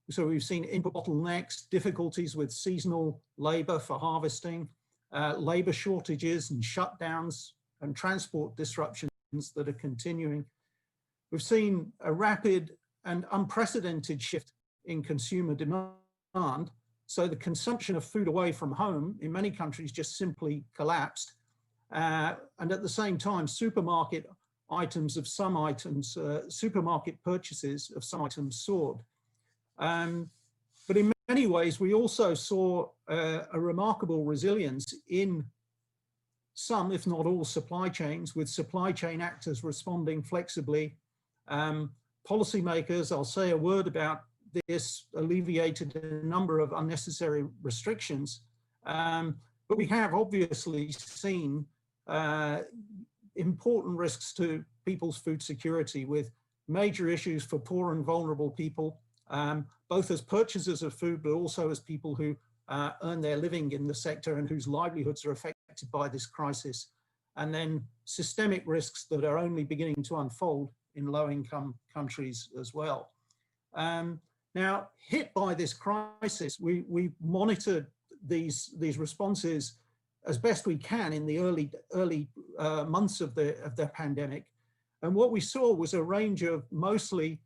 So we've seen input bottlenecks, difficulties with seasonal labor for harvesting, labor shortages and shutdowns and transport disruptions that are continuing. We've seen a rapid and unprecedented shift in consumer demand. So the consumption of food away from home in many countries just simply collapsed. And at the same time, supermarket purchases of some items soared. But in many ways, we also saw a remarkable resilience in some, if not all, supply chains, with supply chain actors responding flexibly. Policymakers, I'll say a word about this, alleviated a number of unnecessary restrictions. But we have obviously seen important risks to people's food security, with major issues for poor and vulnerable people, both as purchasers of food, but also as people who earn their living in the sector and whose livelihoods are affected by this crisis. And then systemic risks that are only beginning to unfold in low-income countries as well. Now, hit by this crisis, we monitored these responses as best we can in the early months of the pandemic. And what we saw was a range of mostly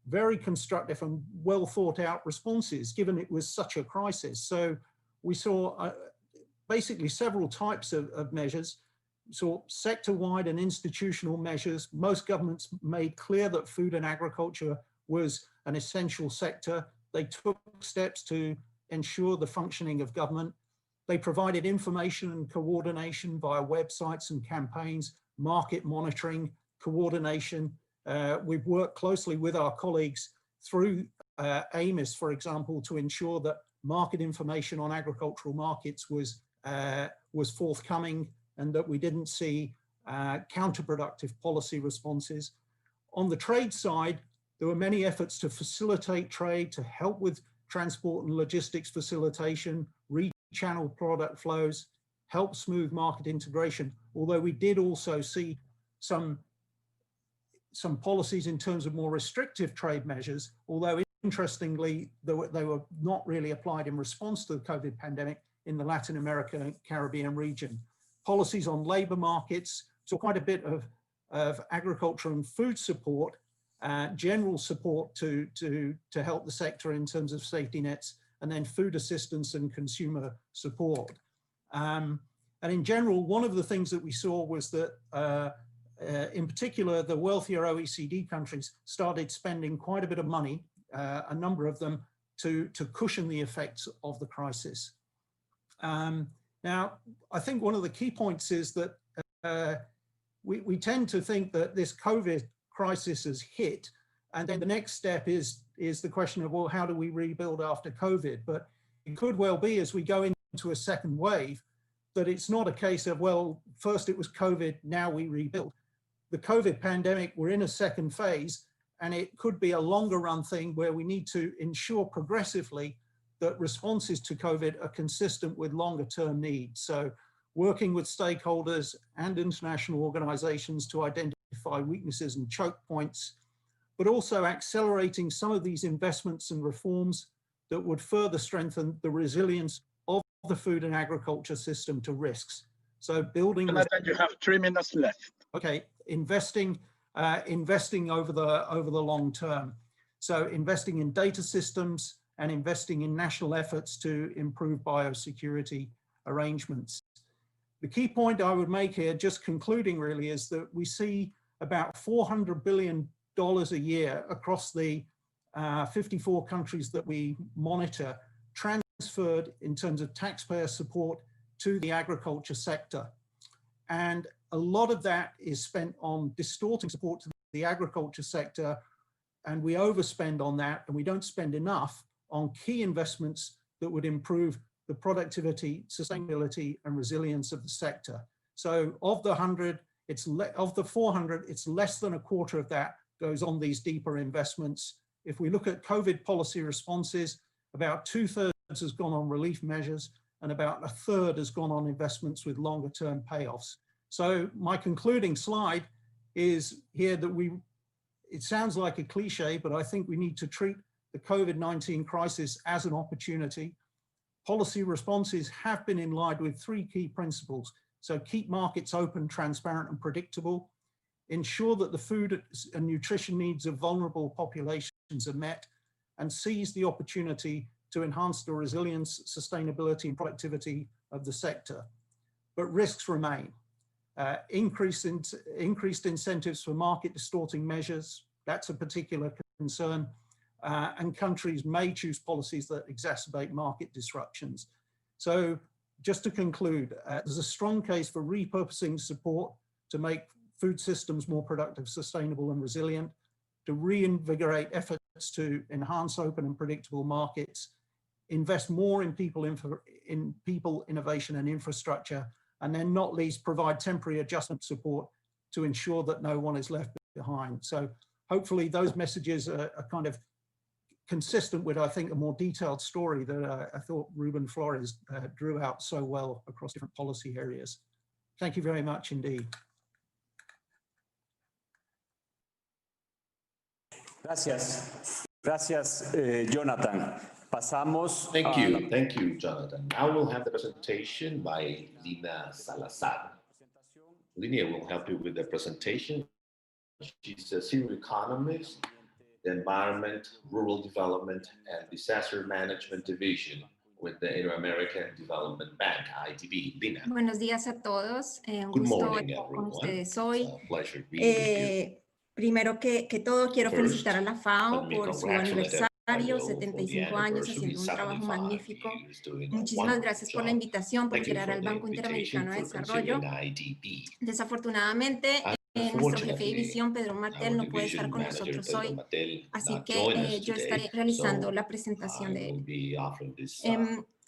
very constructive and well thought out responses, given it was such a crisis. So we saw basically several types of measures. We saw sector-wide and institutional measures. Most governments made clear that food and agriculture was an essential sector. They took steps to ensure the functioning of government. They provided information and coordination via websites and campaigns, market monitoring, coordination. We've worked closely with our colleagues through AMIS, for example, to ensure that market information on agricultural markets was forthcoming and that we didn't see counterproductive policy responses. On the trade side, there were many efforts to facilitate trade, to help with transport and logistics facilitation, rechannel product flows, help smooth market integration, although we did also see some policies in terms of more restrictive trade measures, although interestingly, they were not really applied in response to the COVID pandemic in the Latin America and Caribbean region. Policies on labor markets, so quite a bit of agriculture and food support, general support to help the sector in terms of safety nets, and then food assistance and consumer support. And in general, one of the things that we saw was that in particular, the wealthier OECD countries started spending quite a bit of money, a number of them, to cushion the effects of the crisis. Now, I think one of the key points is that we tend to think that this COVID crisis has hit, and then the next step is is the question of, well, how do we rebuild after COVID? But it could well be, as we go into a second wave, that it's not a case of, well, first it was COVID, now we rebuild. The COVID pandemic, we're in a second phase, and it could be a longer run thing where we need to ensure progressively that responses to COVID are consistent with longer term needs. So working with stakeholders and international organizations to identify weaknesses and choke points, but also accelerating some of these investments and reforms that would further strengthen the resilience of the food and agriculture system to risks. So building— Jonathan, you have 3 minutes left. Okay, investing over the long term. So investing in data systems and investing in national efforts to improve biosecurity arrangements. The key point I would make here, just concluding really, is that we see about $400 billion a year across the 54 countries that we monitor transferred in terms of taxpayer support to the agriculture sector. And a lot of that is spent on distorting support to the agriculture sector, and we overspend on that, and we don't spend enough on key investments that would improve the productivity, sustainability, and resilience of the sector. So of the 400, it's less than a quarter of that goes on these deeper investments. If we look at COVID policy responses, about 2/3 has gone on relief measures, and about 1/3 has gone on investments with longer term payoffs. So my concluding slide is here that it sounds like a cliche, but I think we need to treat the COVID-19 crisis as an opportunity. Policy responses have been in line with 3 key principles. So keep markets open, transparent, and predictable. Ensure that the food and nutrition needs of vulnerable populations are met, and seize the opportunity to enhance the resilience, sustainability, and productivity of the sector. But risks remain. Increased incentives for market distorting measures, that's a particular concern. And countries may choose policies that exacerbate market disruptions. So just to conclude, there's a strong case for repurposing support to make food systems more productive, sustainable, and resilient, to reinvigorate efforts to enhance open and predictable markets, invest more in people, innovation, and infrastructure, and then not least provide temporary adjustment support to ensure that no one is left behind. So hopefully those messages are kind of consistent with, I think, a more detailed story that I thought Ruben Flores drew out so well across different policy areas. Thank you very much indeed. Gracias. Gracias, Jonathan. Pasamos. Thank you, Jonathan. Now we'll have the presentation by Lina Salazar. Lina will help you with the presentation. She's a senior economist, the Environment, Rural Development, and Disaster Management Division with the Inter-American Development Bank, IDB. Lina. Buenos días a todos. Un Good gusto morning, estar con everyone. ustedes hoy. It's a pleasure being with you. Primero que todo, quiero First, felicitar a la FAO let me por su congratulate aniversario, for the 75 años, haciendo un 75 trabajo magnífico. years doing a Muchísimas wonderful gracias por la job. invitación, por Thank you crear for al the Banco invitation, Interamericano de for Desarrollo. considering IDB. Desafortunadamente, nuestro jefe de división, Pedro Our Martel, no puede estar division con manager, nosotros Pedro hoy, Mattel, así not que join us yo today, estaré realizando so la presentación I de will él. be offering this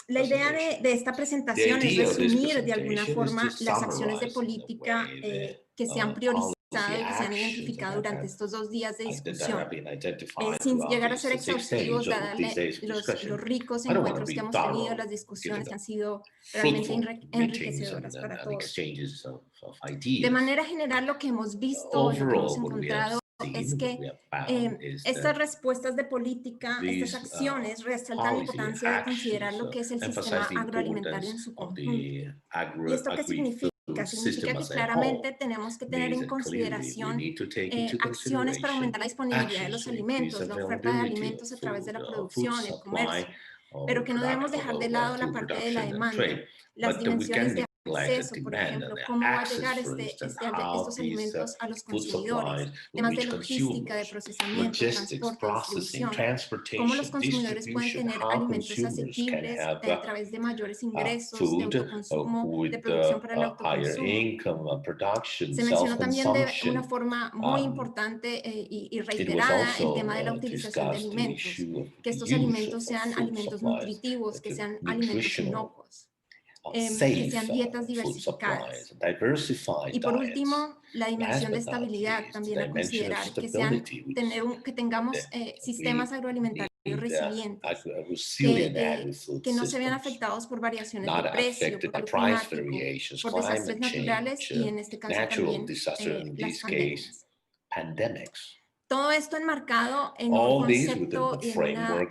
La idea presentation. de esta presentación es idea of this resumir de alguna presentation is forma to las acciones de summarize in a política way que se han the priorizado policy y que se han actions identificado durante estos 2 días de that discusión. have been identified Sin throughout llegar a these ser 6 days exhaustivos, of dadas these days of los discussion. ricos I don't want to encuentros que be hemos tenido, thorough, las given discusiones the que han sido realmente fruitful meetings enriquecedoras and para todos. exchanges of De ideas. manera general, lo que hemos visto y lo que hemos Overall, what we have encontrado es seen, what que we have found is estas that respuestas de política, estas these acciones resaltan la policy importancia de considerar actions lo que es el emphasize sistema the agroalimentario en importance su of conjunto. the ¿Y esto qué significa? agri-food Significa system que as a claramente whole. tenemos que tener en These clearly we consideración need to take into acciones para aumentar la disponibilidad de actions los to increase alimentos, la oferta de availability alimentos a of través de la food producción, el supply, comercio, or pero que no debemos dejar de lado la food parte de la production and demanda, trade. las But we dimensiones can de acceso, por ejemplo, cómo va a llegar estos alimentos a los consumidores, temas de logística, de procesamiento, transporte, distribución, cómo los consumidores pueden tener alimentos asequibles a través de mayores ingresos, de autoconsumo, de producción para el autoconsumo. Se mencionó también de una forma muy importante y reiterada el tema de la utilización de alimentos, que estos alimentos sean alimentos nutritivos, que sean alimentos inocuos. Que sean dietas diversificadas. Y por último, la dimensión de estabilidad también a considerar, que tengamos sistemas agroalimentarios resilientes, que no se vean afectados por variaciones de precio, por cambio climático, por desastres naturales y en este caso también las pandemias. Todo esto enmarcado en un concepto y en una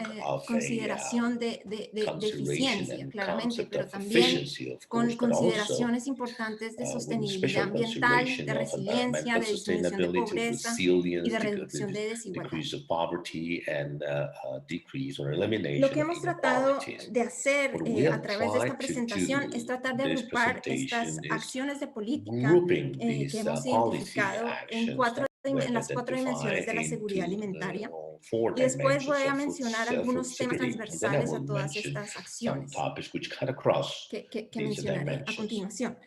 consideración de eficiencia, claramente, pero también con consideraciones importantes de sostenibilidad ambiental, de resiliencia, de disminución de pobreza y de reducción de desigualdad. Lo que hemos tratado de hacer a través de esta presentación es tratar de agrupar estas acciones de política que hemos identificado en las 4 dimensiones de la seguridad alimentaria. Y después voy a mencionar algunos temas transversales a todas estas acciones que mencionaré a continuación.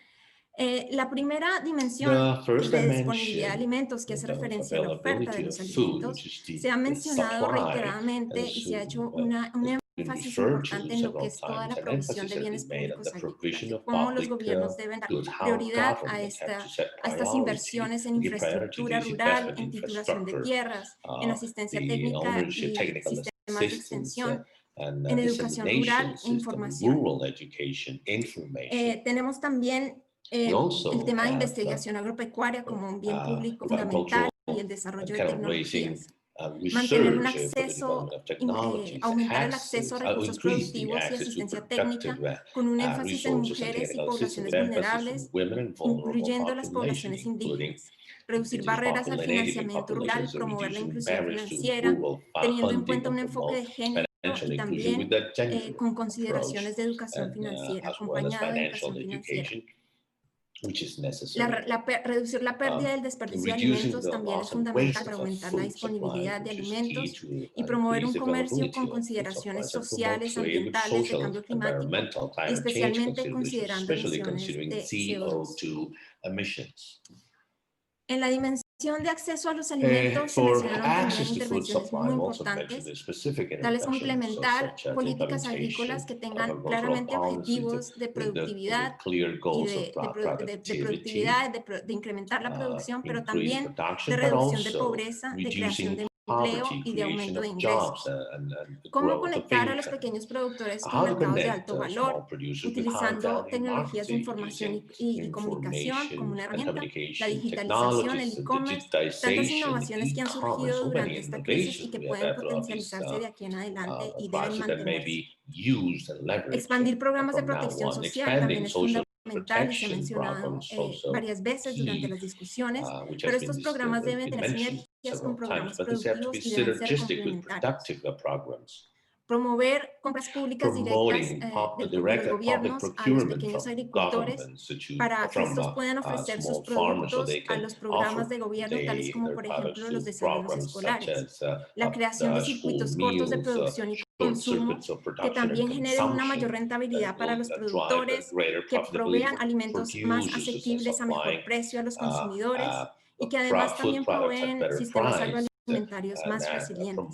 La primera dimensión de disponibilidad de alimentos, que hace referencia a la oferta de los alimentos, se ha mencionado reiteradamente y se ha hecho un énfasis importante en lo que es toda la provisión de bienes públicos agrícolas, de cómo los gobiernos deben dar prioridad a estas inversiones en infraestructura rural, en titulación de tierras, en asistencia técnica y sistemas de extensión, en educación rural e información. Tenemos también el tema de investigación agropecuaria como un bien público fundamental y el desarrollo de tecnologías. Mantener un acceso, aumentar el acceso a recursos productivos y asistencia técnica con un énfasis en mujeres y poblaciones vulnerables, incluyendo las poblaciones indígenas. Reducir barreras al financiamiento rural, promover la inclusión financiera, teniendo en cuenta un enfoque de género y también con consideraciones de educación financiera, acompañado de educación financiera. Reducir la pérdida y el desperdicio de alimentos también es fundamental para aumentar la disponibilidad de alimentos y promover un comercio con consideraciones sociales, ambientales, de cambio climático, y especialmente considerando emisiones de CO2. En la dimensión de acceso a los alimentos se mencionaron también intervenciones muy importantes, tales como implementar políticas agrícolas que tengan claramente objetivos de productividad y de incrementar la producción, pero también de reducción de pobreza, de creación de empleo y de aumento de ingresos. Cómo conectar a los pequeños productores con mercados de alto valor, utilizando tecnologías de información y comunicación como una herramienta, la digitalización, el e-commerce, tantas innovaciones que han surgido durante esta crisis y que pueden potencializarse de aquí en adelante y deben mantenerse. Expandir programas de protección social también es fundamental y se ha mencionado varias veces durante las discusiones, pero estos programas deben tener sinergias con programas productivos y deben ser complementarios. Promover compras públicas directas de los gobiernos a los pequeños agricultores para que estos puedan ofrecer sus productos a los programas de gobierno, tales como por ejemplo los desayunos escolares. La creación de circuitos cortos de producción y consumo que también generen una mayor rentabilidad para los productores, que provean alimentos más asequibles a mejor precio a los consumidores y que además también proveen sistemas agroalimentarios más resilientes.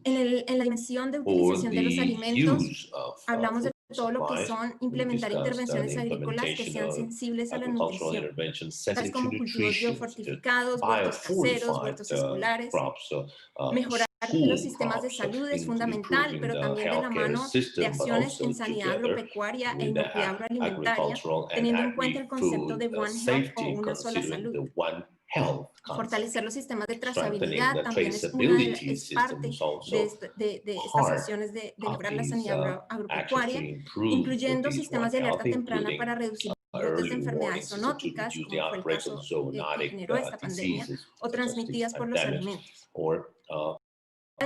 En la dimensión de utilización de los alimentos, hablamos de todo lo que son implementar intervenciones agrícolas que sean sensibles a la nutrición, tales como cultivos biofortificados, huertos caseros, huertos escolares. Mejorar los sistemas de salud es fundamental, pero también de la mano de acciones en sanidad agropecuaria e inocuidad agroalimentaria, teniendo en cuenta el concepto de One Health o una sola salud. Fortalecer los sistemas de trazabilidad también es parte de estas acciones de mejorar la sanidad agropecuaria, incluyendo sistemas de alerta temprana para reducir brotes de enfermedades zoonóticas, como fue el caso que generó esta pandemia, o transmitidas por los alimentos.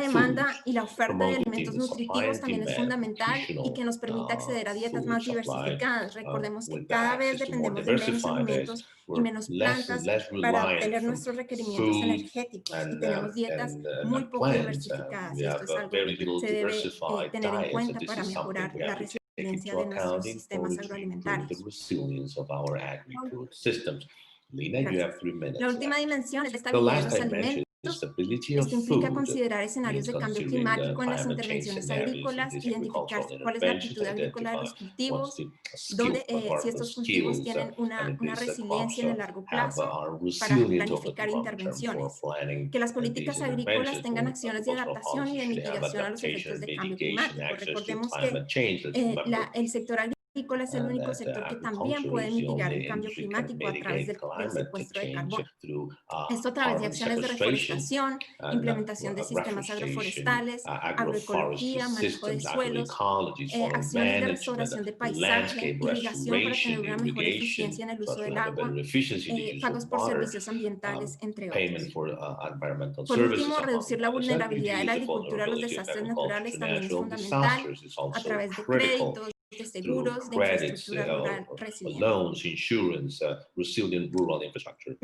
demanda y la oferta de promoting alimentos the supply nutritivos and también es demand fundamental y nutritional que nos permita acceder a dietas food más supply diversificadas. Recordemos que with the cada vez access to more dependemos de menos diversified alimentos y we're menos less and plantas less para reliant obtener from nuestros requerimientos food energéticos y tenemos dietas muy poco plants. diversificadas We y have esto es algo very que little se debe diversified tener en diets, and cuenta this para is something mejorar we la have to take resiliencia into de account nuestros in sistemas order to improve the agroalimentarios. resilience of our agri-food systems. Lina, you Gracias. have 3 minutes La última left. dimensión es la The estabilidad de last los dimension alimentos. is stability of Esto implica food, considerar escenarios means de cambio considering the climático en las climate change intervenciones scenarios in agrícolas, these identificar agricultural cuál es la interventions, aptitud agrícola de identify los what's cultivos, the skill, donde what si are the estos cultivos skills tienen and if una these resiliencia crops en el largo have plazo are para resilient over the planificar long term for intervenciones, planning que las these políticas agrícolas interventions tengan for acciones de agricultural adaptación y de policies should have mitigación a los adaptation efectos and de cambio mitigation climático. access to Recordemos que climate change. Let's remember el sector agrícola es el único that sector que también agriculture puede is the mitigar el only cambio industry can climático a través mitigate del climate secuestro de change carbono. through Esto a través de carbon acciones de sequestration reforestación, and implementación de sistemas reforestation, agroforestales, agroforestry agroecología, manejo de systems, suelos, agroecology, soil acciones de management, restauración de paisaje, landscape irrigación para tener restoration, una mejor irrigation, eficiencia en el so uso as to del have a better agua, efficiency in the use of pagos por water, servicios ambientales, entre payment otros. for environmental Por services, último, among reducir la others, and vulnerabilidad de la reduce the agricultura a los vulnerability of desastres agriculture naturales to también es natural fundamental disasters is a also través de critical. créditos, de Through seguros, de credits infraestructura rural or resiliente. loans, insurance, resilient rural infrastructure.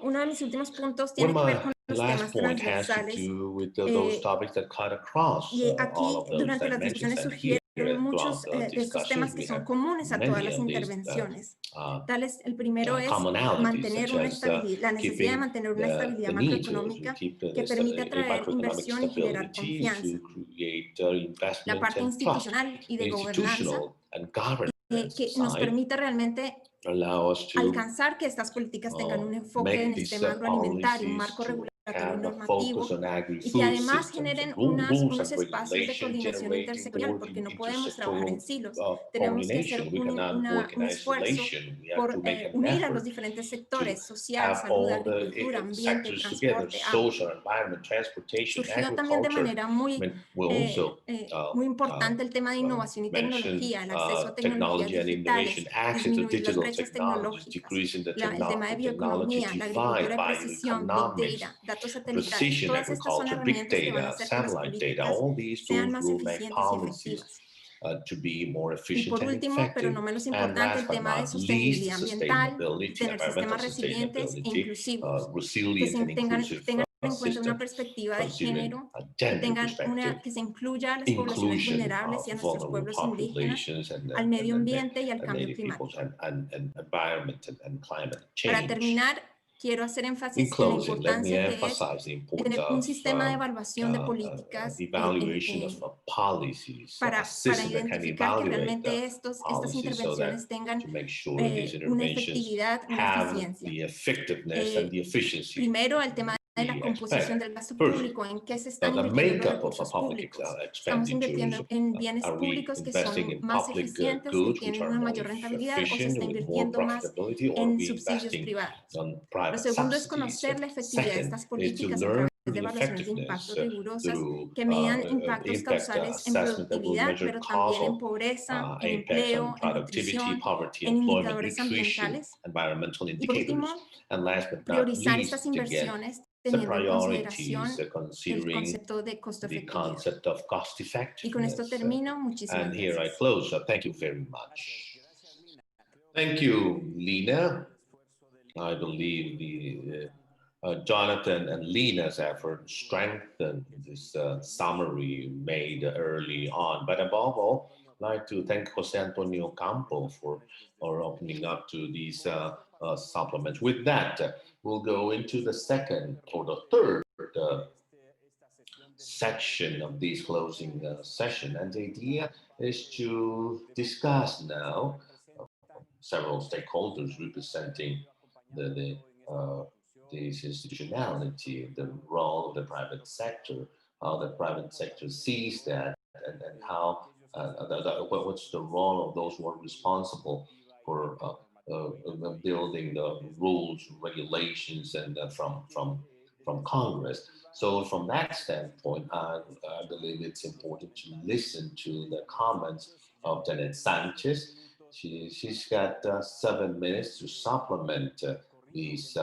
Uno de mis últimos puntos Well, tiene que ver my con los last temas point has to transversales. do with those topics that cut across Y all aquí, of those durante las dimensions. discusiones And here, surgieron throughout muchos the de estos discussions, temas we que son have comunes a todas many las of these intervenciones. Tales, el primero es commonalities, mantener such una as estabilidad, la necesidad de keeping mantener una estabilidad the need to macroeconómica keep que permite a atraer macroeconomic inversión y generar stability, confianza. to create La investment parte and trust. institucional y The de gobernanza institutional and governance que nos side permita realmente allow us to alcanzar que estas políticas tengan un enfoque en make el these sistema agroalimentario, un policies marco to regulatorio y have a focus normativo, on y que agri-food además systems and generen rules unos and espacios de regulation, coordinación generating intersectorial, porque no podemos trabajar en intersectoral silos. Tenemos que hacer coordination. We cannot work in un esfuerzo isolation. We have por to make an unir a los effort diferentes to sectores, social, have salud, all the agricultura, ambiente, sectors together: transporte, agua. social, environment, transportation, Surgió también de agriculture. manera Will also muy importante el tema de innovación y mention tecnología, el acceso a tecnologías technology and innovation, digitales, access to disminuir las digital brechas technologies, tecnológicas, decreasing the el tema de technology bioeconomía, la agricultura divide, de precisión, Big bioeconomics, Data, datos satelitales. precision Todas estas son agriculture, big herramientas que van a data, hacer que las satellite data, políticas all these sean tools más will make eficientes y policies efectivas. to be more Y efficient por and último, pero effective. no menos And importante, last el but tema de not least, sostenibilidad ambiental, sustainability, tener environmental sistemas resilientes e sustainability, inclusivos, que resilient and inclusive tengan en cuenta una systems, perspectiva de considering género, a gender que se incluya a las poblaciones inclusion vulnerables of y a nuestros vulnerable pueblos indígenas, populations al medio ambiente y al cambio native peoples climático. and environment and climate Para change. terminar, quiero hacer In énfasis en la closing, let me importancia que es emphasize the importance tener un of sistema de evaluación de políticas evaluation of policies, a para system that can identificar que evaluate realmente estas policies so that intervenciones tengan to make sure these una interventions efectividad, una have eficiencia. the effectiveness and the efficiency Primero, el tema de la we composición expect. del gasto First, público, en qué se están the invirtiendo los makeup of a recursos public públicos. Estamos expenditures. invirtiendo en bienes Are we públicos que investing son in más public eficientes, que goods which tienen are una more mayor rentabilidad, o se efficient está with more invirtiendo más profitability, or are en we subsidios investing privados? on Lo private segundo es subsidies? conocer la efectividad de Second estas is to políticas a learn través de the evaluaciones de impacto effectiveness rigurosas through que midan impactos impact causales en assessment that will productividad, measure pero también en causal pobreza, en impacts on empleo, en productivity, nutrición, poverty, en employment, indicadores nutrition, ambientales. environmental Y por indicators. último, And last but not priorizar estas least, again, inversiones the teniendo en priorities, consideración el considering concepto de costo the efectividad. concept of cost Y con esto effectiveness. termino. Muchísimas And here I gracias. close. Thank you very much. Thank you, Lina. I believe the Jonathan and Lina's effort strengthened this summary made early on. But above all, I'd like to thank Jose Antonio Campo for opening up to these supplements. With that, we'll go into the second or the third section of this closing session. And the idea is to discuss now several stakeholders representing this institutionality, the role of the private sector, how the private sector sees that, and how what's the role of those who are responsible for building the rules, regulations, and from Congress. So from that standpoint, I believe it's important to listen to the comments of Janet Sanchez. She's got 7 minutes to supplement this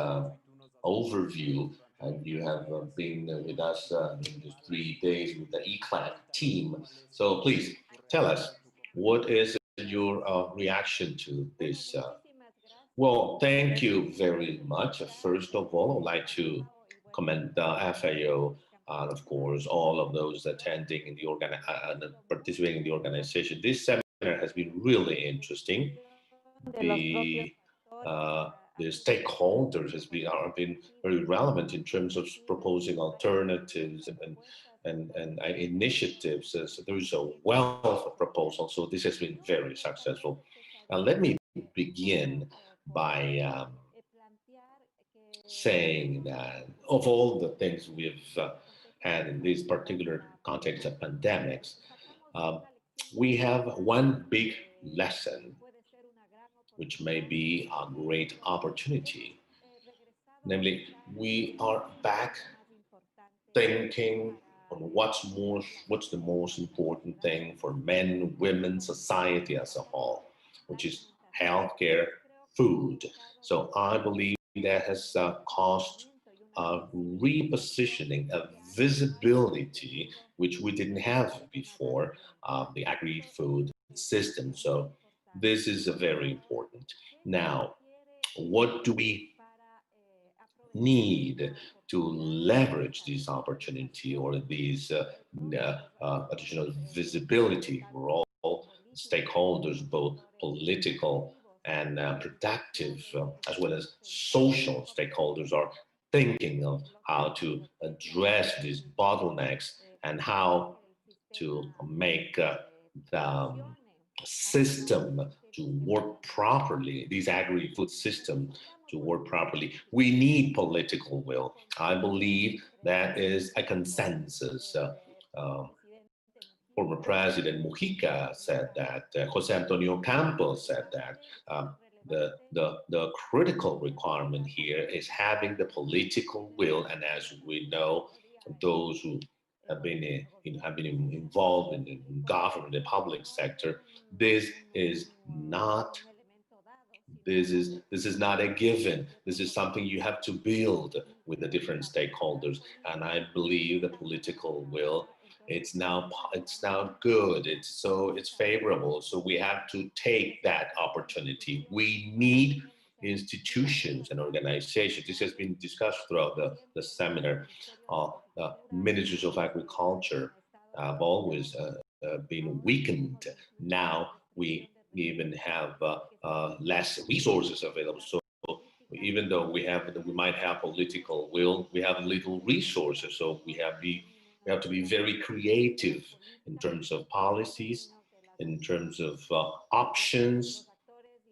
overview and you have been with us in these 3 days with the ECLAC team. So please tell us, what is your reaction to this? Well, thank you very much. First of all, I'd like to commend the FAO and, of course, all of those attending in the participating in the organization. This seminar has been really interesting. The stakeholders have been very relevant in terms of proposing alternatives and initiatives. So there is a wealth of proposals. So this has been very successful. Let me begin by saying that of all the things we've had in this particular context of pandemics, we have one big lesson, which may be a great opportunity. Namely, we are back thinking on what's the most important thing for men, women, society as a whole, which is healthcare, food. So I believe that has caused a repositioning, a visibility, which we didn't have before, the agri-food system. So this is very important. Now, what do we need to leverage this opportunity or these additional visibility? We're all stakeholders, both political and productive, as well as social stakeholders, are thinking of how to address these bottlenecks and how to make the system to work properly, these agri-food system to work properly. We need political will. I believe that is a consensus. Former President Mujica said that, Jose Antonio Campos said that. The critical requirement here is having the political will, and as we know, those who have been involved in government, the public sector, this is not a given. This is something you have to build with the different stakeholders, and I believe the political will, it's now good. It's favorable. So we have to take that opportunity. We need institutions and organizations. This has been discussed throughout the seminar. The ministers of agriculture have always been weakened. Now we even have less resources available. So even though we might have political will, we have little resources. So we have to be very creative in terms of policies, in terms of options.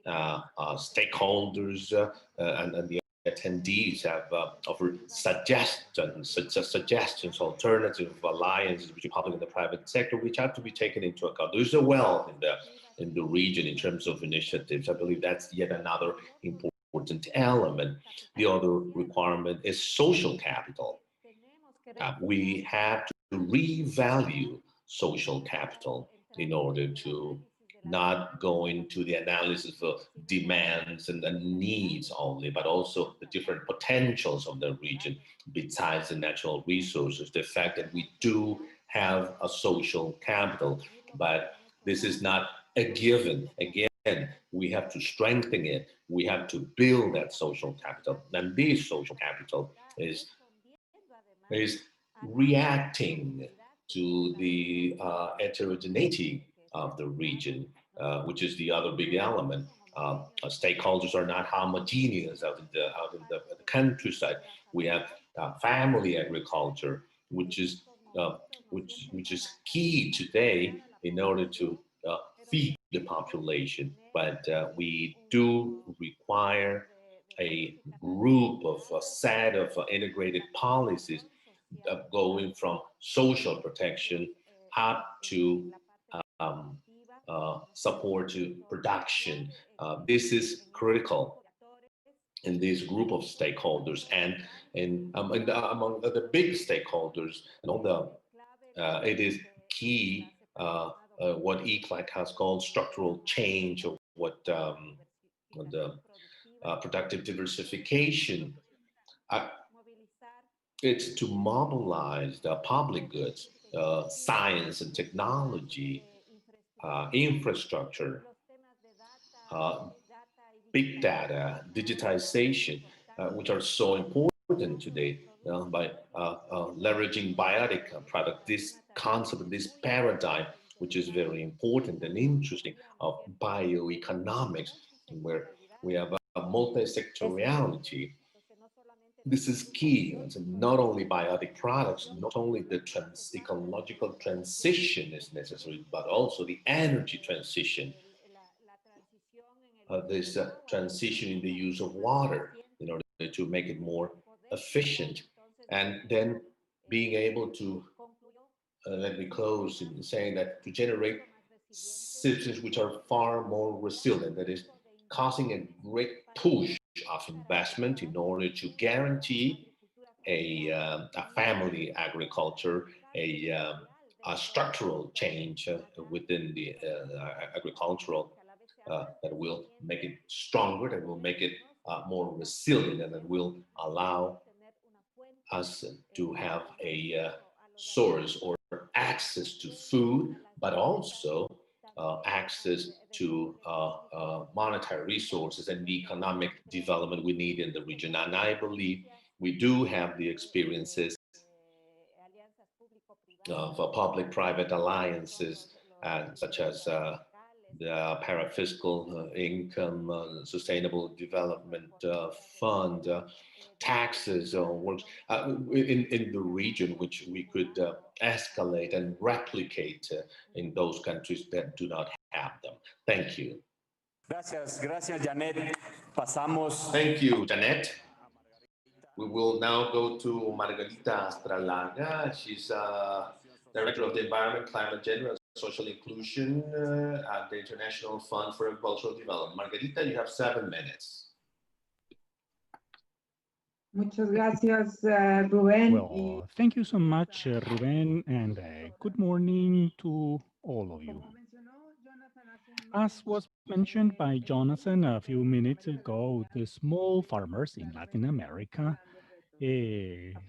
Stakeholders and the attendees have offered suggestions, alternative alliances between public and the private sector, which have to be taken into account. There's a wealth in the region in terms of initiatives. I believe that's yet another important element. The other requirement is social capital. We have to revalue social capital in order to not go into the analysis of demands and the needs only, but also the different potentials of the region besides the natural resources. The fact that we do have a social capital, but this is not a given. Again, we have to strengthen it. We have to build that social capital. And this social capital is reacting to the heterogeneity of the region, which is the other big element. Stakeholders are not homogeneous out in the countryside. We have family agriculture, which is key today in order to feed the population. But we do require a group of a set of integrated policies going from social protection up to support to production. This is critical in this group of stakeholders, and among the big stakeholders, and all it is key what ECLAC has called structural change, or what the productive diversification. it's to mobilize the public goods, science and technology, infrastructure, big data, digitization, which are so important today by leveraging biotic product. This concept, this paradigm, which is very important and interesting, of bioeconomics, where we have a multi-sectoriality. This is key. So not only biotic products, not only the ecological transition is necessary, but also the energy transition. This transition in the use of water in order to make it more efficient, and then being able to, let me close in saying that, to generate systems which are far more resilient, that is causing a great push of investment in order to guarantee a family agriculture, a structural change within the agricultural that will make it stronger, that will make it more resilient, and that will allow us to have a source or access to food, but also access to monetary resources and the economic development we need in the region. And I believe we do have the experiences of public-private alliances, such as the Parafiscal Income Sustainable Development Fund, taxes works in the region, which we could escalate and replicate in those countries that do not have them. Thank you. Gracias, Janet. Pasamos. Thank you, Janet. We will now go to Margarita Astralaga. She's Director of the Environment, Climate Gender, and Social Inclusion at the International Fund for Agricultural Development. Margarita, you have 7 minutes. Muchas gracias, Rubén. Well, thank you so much, Ruben, and good morning to all of you. As was mentioned by Jonathan a few minutes ago, the small farmers in Latin America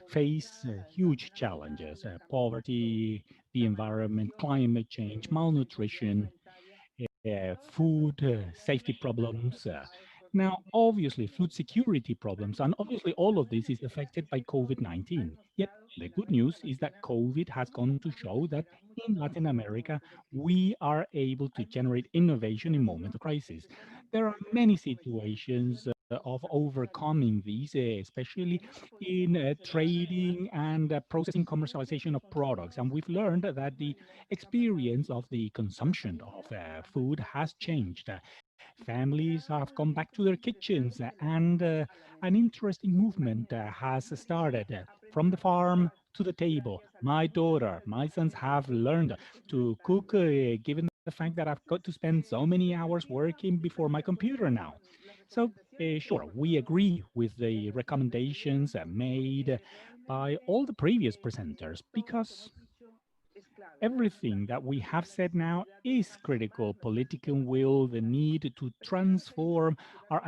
face huge challenges: poverty, the environment, climate change, malnutrition, food safety problems. Now, obviously, food security problems, and obviously all of this is affected by COVID-19. Yet, the good news is that COVID has gone to show that in Latin America, we are able to generate innovation in moments of crisis. There are many situations of overcoming these, especially in trading and processing commercialization of products. And we've learned that the experience of the consumption of food has changed. Families have come back to their kitchens, and an interesting movement has started from the farm to the table. My daughter, my sons have learned to cook, given the fact that I've got to spend so many hours working before my computer now. So, sure, we agree with the recommendations made by all the previous presenters, because everything that we have said now is critical: political will, the need to transform our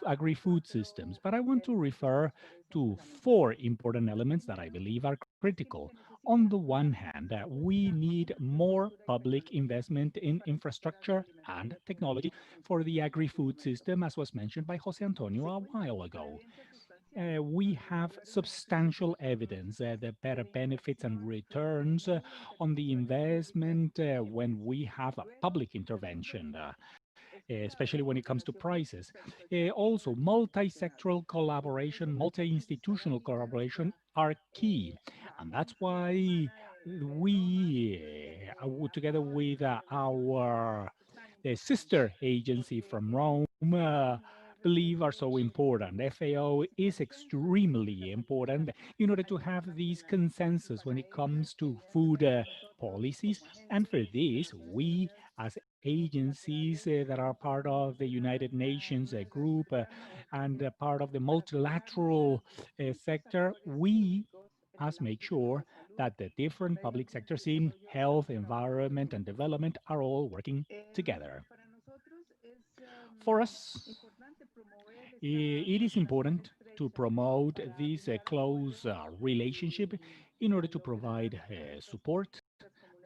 agri-food systems. But I want to refer to 4 important elements that I believe are critical. On the one hand, we need more public investment in infrastructure and technology for the agri-food system, as was mentioned by Jose Antonio a while ago. We have substantial evidence, the better benefits and returns on the investment when we have a public intervention, especially when it comes to prices. Also, multi-sectoral collaboration, multi-institutional collaboration are key. And that's why we, together with our sister agency from Rome, believe are so important. FAO is extremely important in order to have these consensus when it comes to food policies. And for this, we as agencies that are part of the United Nations group and part of the multilateral sector, we must make sure that the different public sectors in health, environment, and development are all working together. For us, it is important to promote this close relationship in order to provide support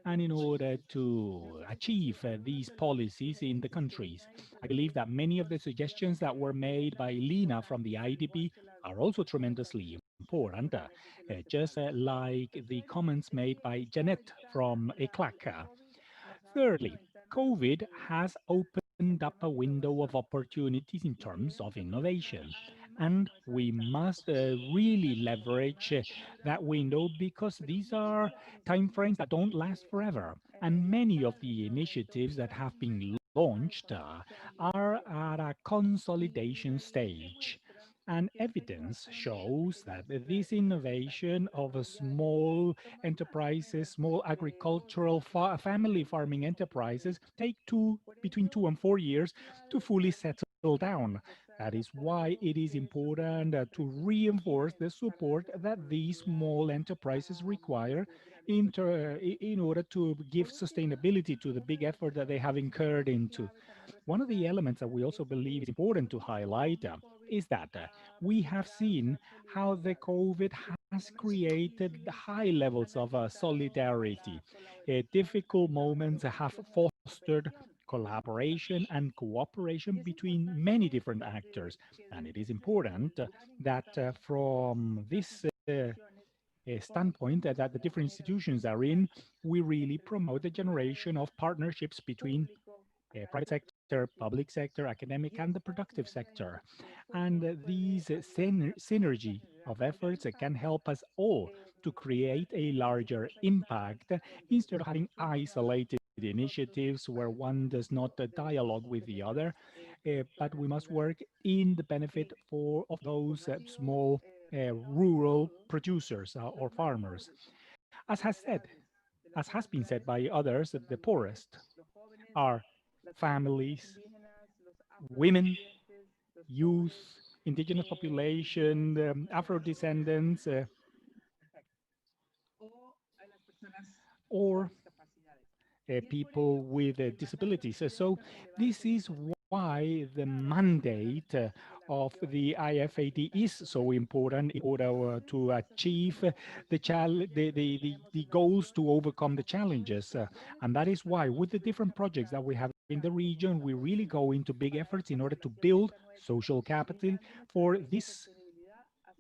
and in order to achieve these policies in the countries. I believe that many of the suggestions that were made by Lina from the IDP are also tremendously important, just like the comments made by Janet from ECLAC. Thirdly, COVID has opened up a window of opportunities in terms of innovation. And we must really leverage that window because these are timeframes that don't last forever. And many of the initiatives that have been launched are at a consolidation stage. And evidence shows that this innovation of a small enterprises, small agricultural family farming enterprises take between 2 and 4 years to fully settle down. That is why it is important to reinforce the support that these small enterprises require in order to give sustainability to the big effort that they have incurred into. One of the elements that we also believe is important to highlight is that we have seen how the COVID has created high levels of solidarity. Difficult moments have fostered collaboration and cooperation between many different actors. And it is important that from this standpoint that the different institutions are in, we really promote the generation of partnerships between private sector, public sector, academic, and the productive sector. And these synergy of efforts can help us all to create a larger impact instead of having isolated initiatives where one does not dialogue with the other, but we must work in the benefit of those small rural producers or farmers. As has said, as has been said by others, the poorest are families, women, youth, indigenous population, Afro-descendants, or people with disabilities. So this is why the mandate of the IFAD is so important in order to achieve the goals to overcome the challenges. And that is why with the different projects that we have in the region, we really go into big efforts in order to build social capital for this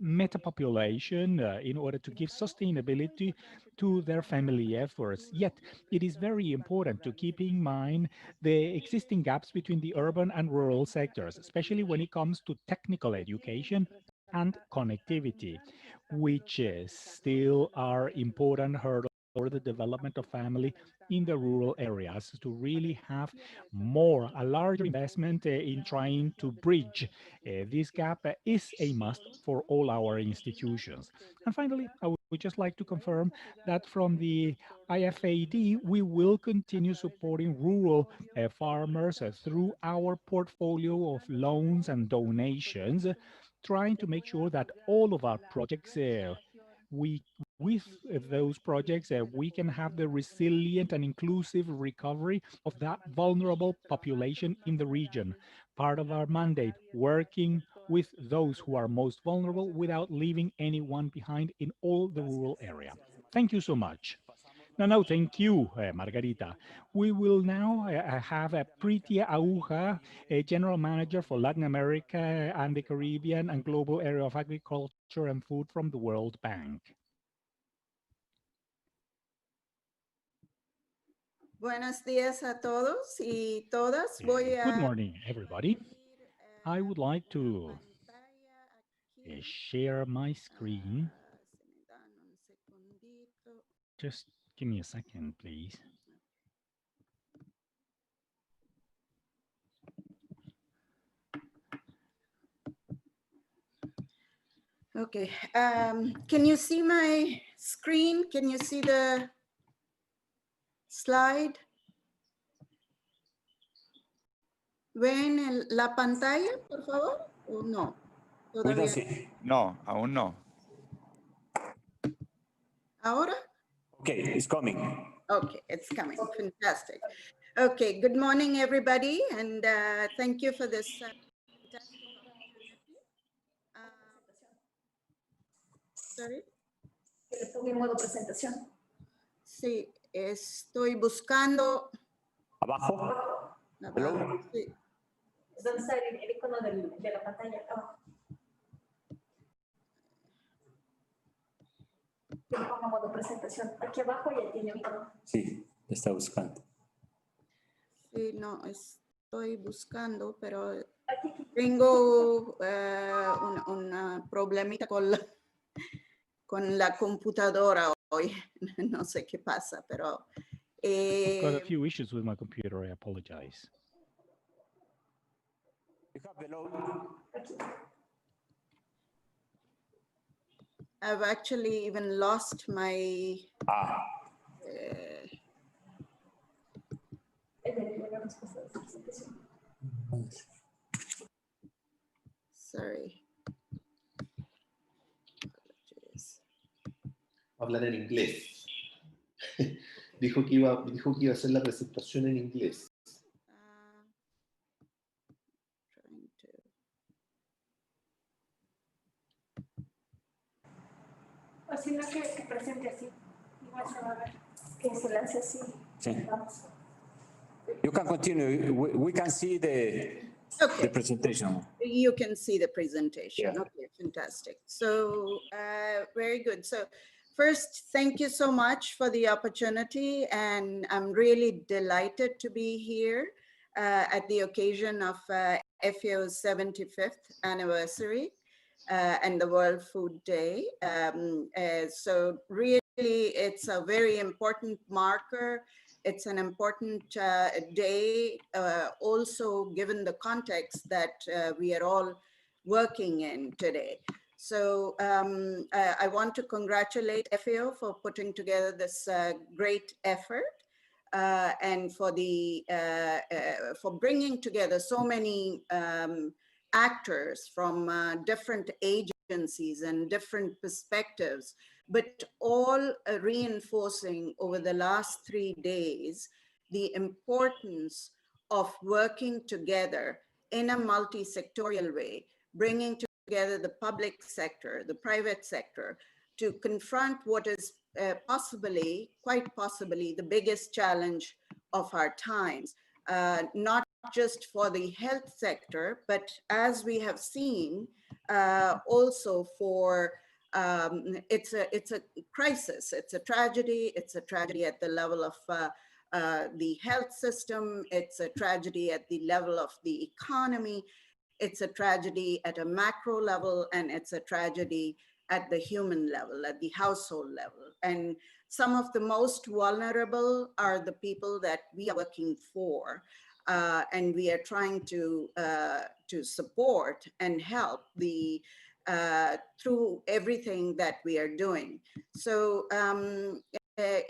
meta population in order to give sustainability to their family efforts. Yet, it is very important to keep in mind the existing gaps between the urban and rural sectors, especially when it comes to technical education and connectivity, which still are important hurdles for the development of family in the rural areas to really have a larger investment in trying to bridge this gap is a must for all our institutions. And finally, I would just like to confirm that from the IFAD, we will continue supporting rural farmers through our portfolio of loans and donations, trying to make sure that all of our projects we with those projects, we can have the resilient and inclusive recovery of that vulnerable population in the region. Part of our mandate, working with those who are most vulnerable without leaving anyone behind in all the rural area. Thank you so much. No, thank you, Margarita. We will now have Preeti Auja, a General Manager for Latin America and the Caribbean and Global Area of Agriculture and Food from the World Bank. Buenos días a todos y todas. Good morning, everybody. I would like to share my screen. Just give me a second, please. Okay. Can you see my screen? Can you see the slide? ¿Ven la pantalla, por favor? ¿O no? No, aún no. ¿Ahora? Okay, it's coming. Okay, it's coming. Fantastic. Okay, good morning, everybody, and thank you for this. Sorry. Que le ponga en modo presentación. Sí, estoy buscando. Abajo. Abajo, sí. ¿Dónde está el icono de la pantalla? Abajo. Que le ponga modo presentación. Aquí abajo ya tiene el icono. Sí, está buscando. Sí, no, estoy buscando, pero tengo una problemita con la computadora hoy. No sé qué pasa, pero... I've got a few issues with my computer, I apologize. You have below. I've actually even lost my... Sorry. Hablar en inglés. Dijo que iba a hacer la presentación en inglés. O si no, que presente así. Igual se va a ver. Que se lance así. Sí. You can continue. We can see the presentation. You can see the presentation. Yeah. Okay, fantastic. So very good. So first, thank you so much for the opportunity. And I'm really delighted to be here at the occasion of FAO's 75th anniversary and the World Food Day. So really, it's a very important marker. It's an important day, also given the context that we are all working in today. So I want to congratulate FAO for putting together this great effort and for bringing together so many actors from different agencies and different perspectives, but all reinforcing over the last 3 days the importance of working together in a multi-sectorial way, bringing together the public sector, the private sector, to confront what is quite possibly, the biggest challenge of our times, not just for the health sector, but as we have seen, also for it's a crisis, it's a tragedy at the level of the health system, it's a tragedy at the level of the economy, it's a tragedy at a macro level, and it's a tragedy at the human level, at the household level. And some of the most vulnerable are the people that we are working for, and we are trying to support and help through everything that we are doing. So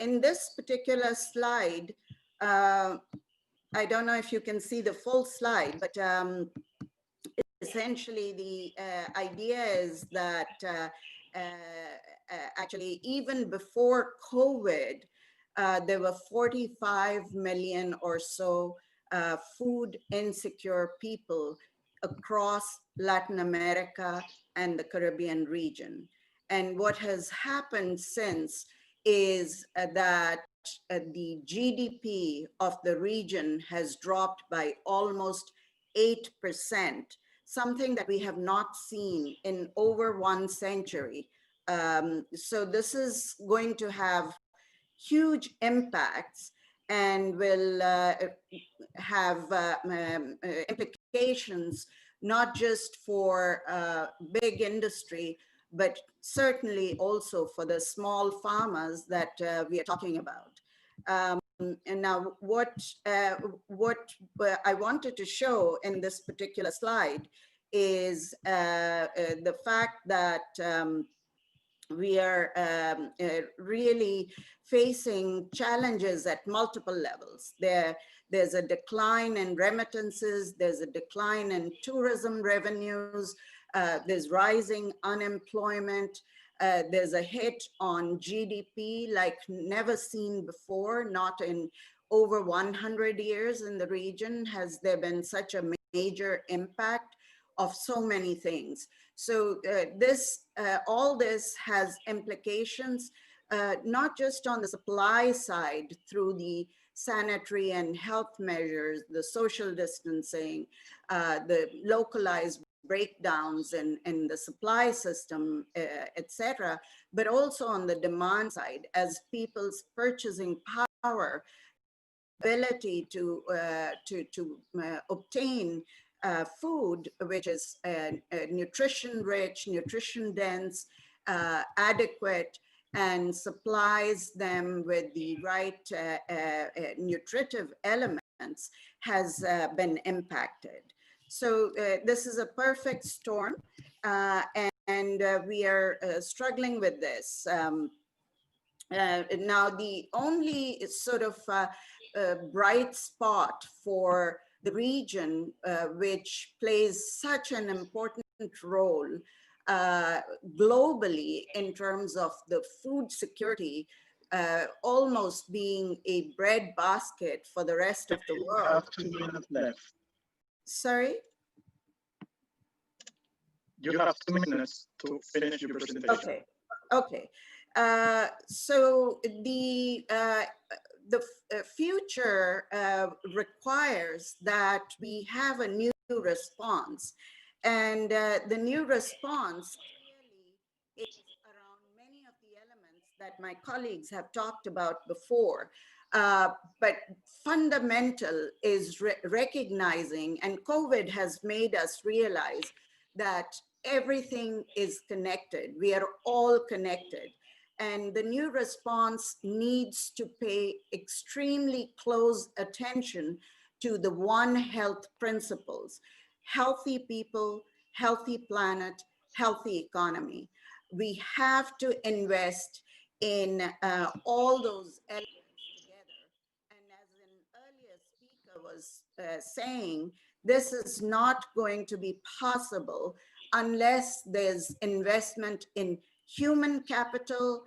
in this particular slide, I don't know if you can see the full slide, but essentially the idea is that actually even before COVID, there were 45 million or so food insecure people across Latin America and the Caribbean region. And what has happened since is that the GDP of the region has dropped by almost 8%, something that we have not seen in over 1 century. So this is going to have huge impacts and will have implications not just for big industry, but certainly also for the small farmers that we are talking about. And now what I wanted to show in this particular slide is the fact that we are really facing challenges at multiple levels. There's a decline in remittances, there's a decline in tourism revenues, there's rising unemployment, there's a hit on GDP like never seen before, not in over 100 years in the region has there been such a major impact of so many things. So all this has implications, not just on the supply side through the sanitary and health measures, the social distancing, the localized breakdowns in the supply system, etc., but also on the demand side, as people's purchasing power, ability to obtain food, which is nutrition rich, nutrition dense, adequate, and supplies them with the right nutritive elements, has been impacted. So this is a perfect storm, and we are struggling with this. Now, the only sort of bright spot for the region, which plays such an important role globally in terms of the food security, almost being a bread basket for the rest of the world. You have 2 minutes left. Sorry? You have 2 minutes to finish your presentation. Okay, okay. So the future requires that we have a new response, and the new response clearly is around many of the elements that my colleagues have talked about before. But fundamental is recognizing, and COVID has made us realize that everything is connected. We are all connected. And the new response needs to pay extremely close attention to the One Health principles: healthy people, healthy planet, healthy economy. We have to invest in all those elements together. And as an earlier speaker was saying, this is not going to be possible unless there's investment in human capital,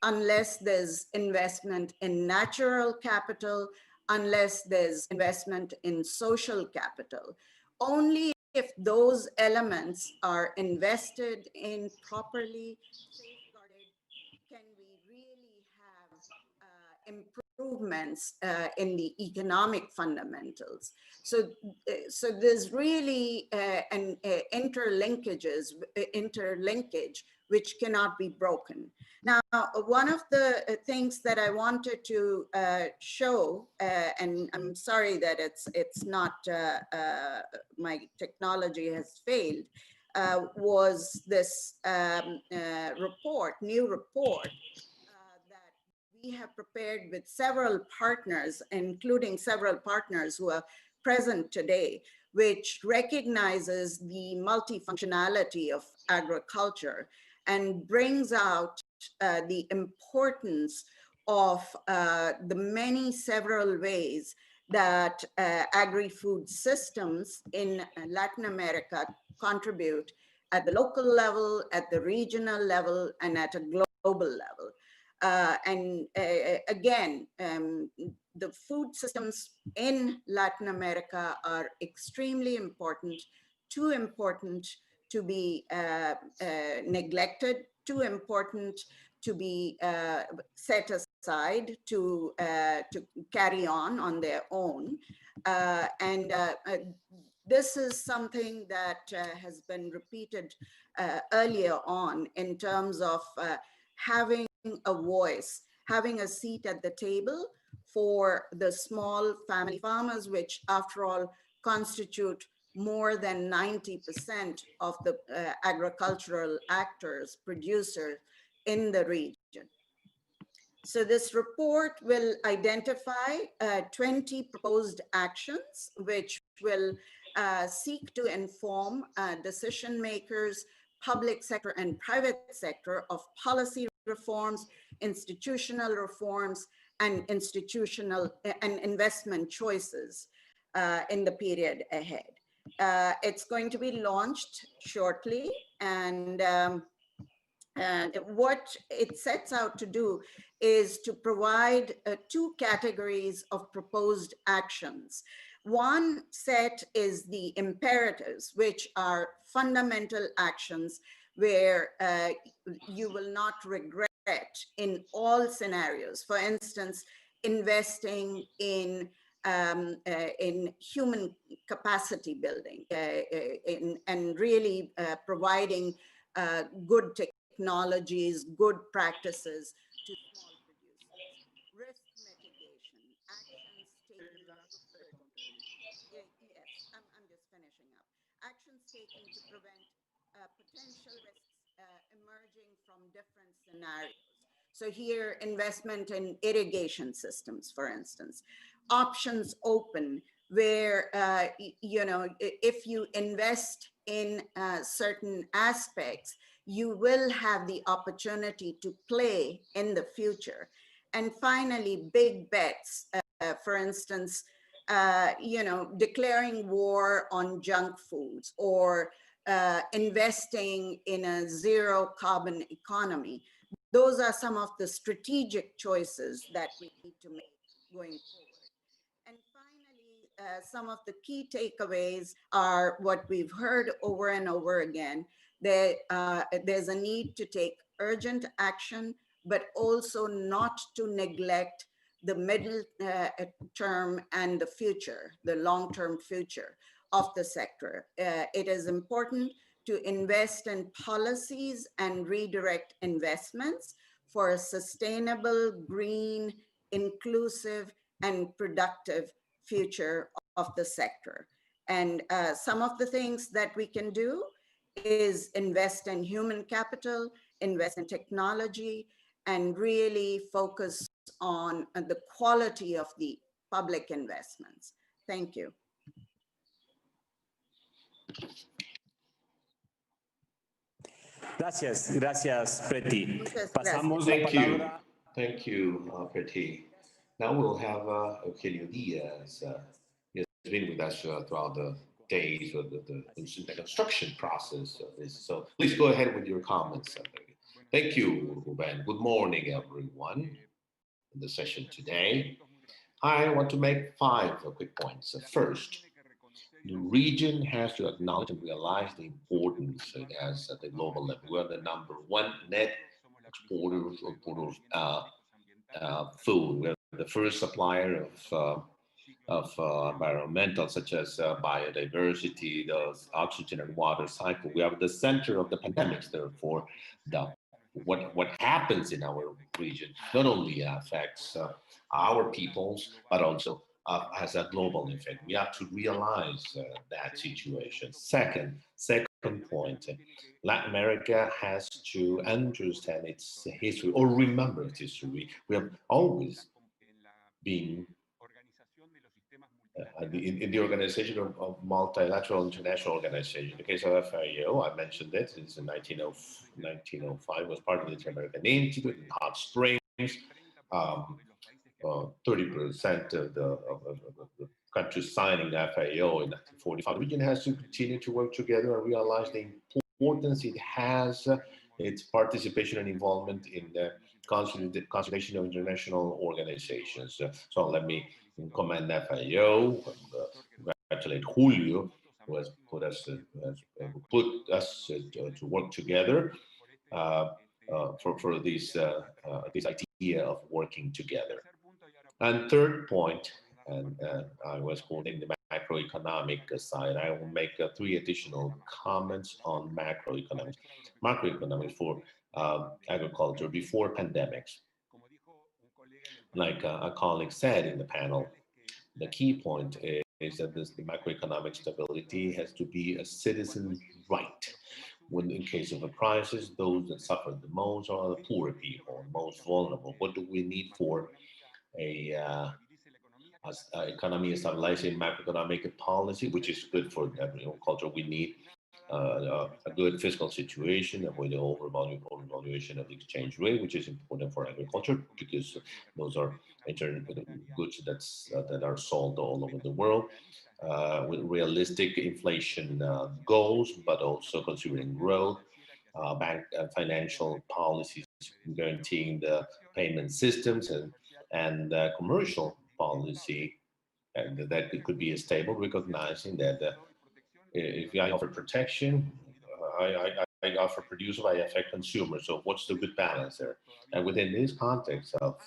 unless there's investment in natural capital, unless there's investment in social capital. Only if those elements are invested in properly, safeguarded, can we really have improvements in the economic fundamentals. So there's really an interlinkage which cannot be broken. Now, one of the things that I wanted to show, and I'm sorry that it's not, my technology has failed, was this new report that we have prepared with several partners, including several partners who are present today, which recognizes the multifunctionality of agriculture and brings out the importance of the many several ways that agri-food systems in Latin America contribute at the local level, at the regional level, and at a global level. Again, the food systems in Latin America are extremely important, too important to be neglected, too important to be set aside to carry on their own. This is something that has been repeated earlier on in terms of having a voice, having a seat at the table for the small family farmers, which after all constitute more than 90% of the agricultural actors, producers in the region. So this report will identify 20 proposed actions, which will seek to inform decision makers, public sector and private sector of policy reforms, institutional reforms, and investment choices in the period ahead. It's going to be launched shortly, and what it sets out to do is to provide two categories of proposed actions. One set is the imperatives, which are fundamental actions where you will not regret in all scenarios. For instance, investing in human capacity building and really providing good technologies, good practices to small producers. Risk mitigation, actions taken. Yes, I'm just finishing up. Actions taken to prevent potential risks emerging from different scenarios. So here, investment in irrigation systems, for instance. Options open, where, you know, if you invest in certain aspects, you will have the opportunity to play in the future. And finally, big bets, for instance, you know, declaring war on junk foods or investing in a zero carbon economy. Those are some of the strategic choices that we need to make going forward. And finally, some of the key takeaways are what we've heard over and over again. There's a need to take urgent action, but also not to neglect the middle term and the future, the long-term future of the sector. It is important to invest in policies and redirect investments for a sustainable, green, inclusive, and productive future of the sector. And some of the things that we can do is invest in human capital, invest in technology, and really focus on the quality of the public investments. Thank you. Gracias, gracias, Preti. Pasamos la palabra. Thank you, Preti. Now we'll have Eugenio Diaz. He has been with us throughout the days of the construction process of this. So please go ahead with your comments. Thank you, Ruben. Good morning, everyone, in the session today. I want to make 5 quick points. First, the region has to acknowledge and realize the importance it has at the global level. We're the #1 net exporter of food. We're the first supplier of environmental, such as biodiversity, the oxygen and water cycle. We are the center of the pandemics. Therefore, what happens in our region not only affects our peoples, but also has a global effect. We have to realize that situation. Second point, Latin America has to understand its history or remember its history. We have always been in the organization of multilateral international organization. In the case of FAO, I mentioned it, since 1905 was part of the Inter-American Institute in Hot Springs. 30% of the countries signing the FAO in 1945. The region has to continue to work together and realize the importance it has, its participation and involvement in the consolidation of international organizations. So let me commend FAO, congratulate Julio, who has put us to work together for this idea of working together. And third point, and I was quoting the macroeconomic side, I will make 3 additional comments on macroeconomics. Macroeconomics for agriculture before pandemics. Like a colleague said in the panel, the key point is that the macroeconomic stability has to be a citizen's right. When in case of a crisis, those that suffer the most are the poor people, the most vulnerable. What do we need for a economy stabilizing macroeconomic policy, which is good for agriculture? We need a good fiscal situation, avoid the overvaluation of the exchange rate, which is important for agriculture because those are goods that are sold all over the world. With realistic inflation goals, but also considering growth, bank financial policies guaranteeing the payment systems and commercial policy and that it could be stable, recognizing that if I offer protection, I offer producer, I affect consumers. So what's the good balance there? And within this context of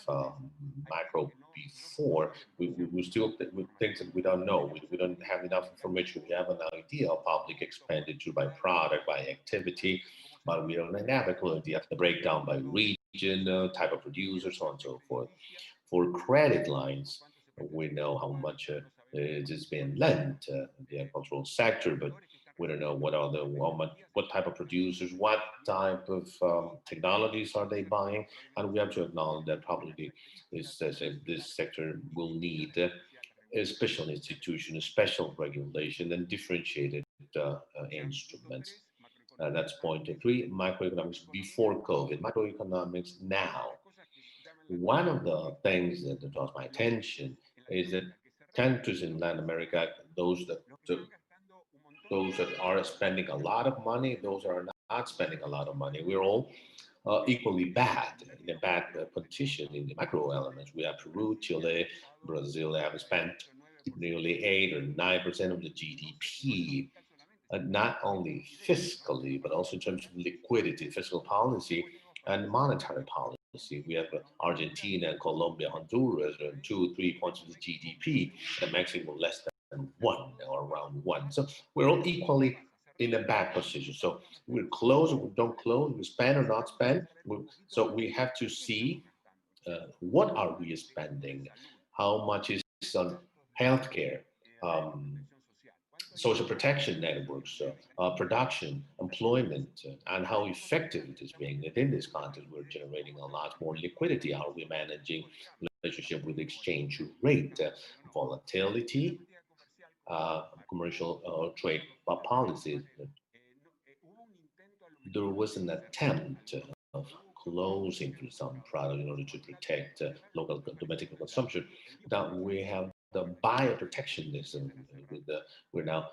macro before, we still with things that we don't know. We don't have enough information. We have an idea of public expenditure by product, by activity, but we don't have a clue. You have to break down by region, type of producer, so on and so forth. For credit lines, we know how much is being lent in the agricultural sector, but we don't know what type of producers, what type of technologies are they buying, and we have to acknowledge that probably this sector will need a special institution, a special regulation, and differentiated instruments. That's point three, macroeconomics before COVID, macroeconomics now. One of the things that draws my attention is that countries in Latin America, those that are spending a lot of money, those that are not spending a lot of money, we're all equally bad, in a bad position in the macro elements. We have Peru, Chile, Brazil have spent nearly 8 or 9% of the GDP, not only fiscally, but also in terms of liquidity, fiscal policy, and monetary policy. We have Argentina, Colombia, Honduras, 2 or 3 points of the GDP, and Mexico less than 1 or around 1. So we're all equally in a bad position. So we're close or we don't close, we spend or not spend. So we have to see what are we spending, how much is on healthcare, social protection networks, production, employment, and how effective it is being. Within this context, we're generating a lot more liquidity. How are we managing relationship with exchange rate, volatility, commercial trade policies? There was an attempt of closing to some product in order to protect local domestic consumption. Now we have the bioprotectionism. We're now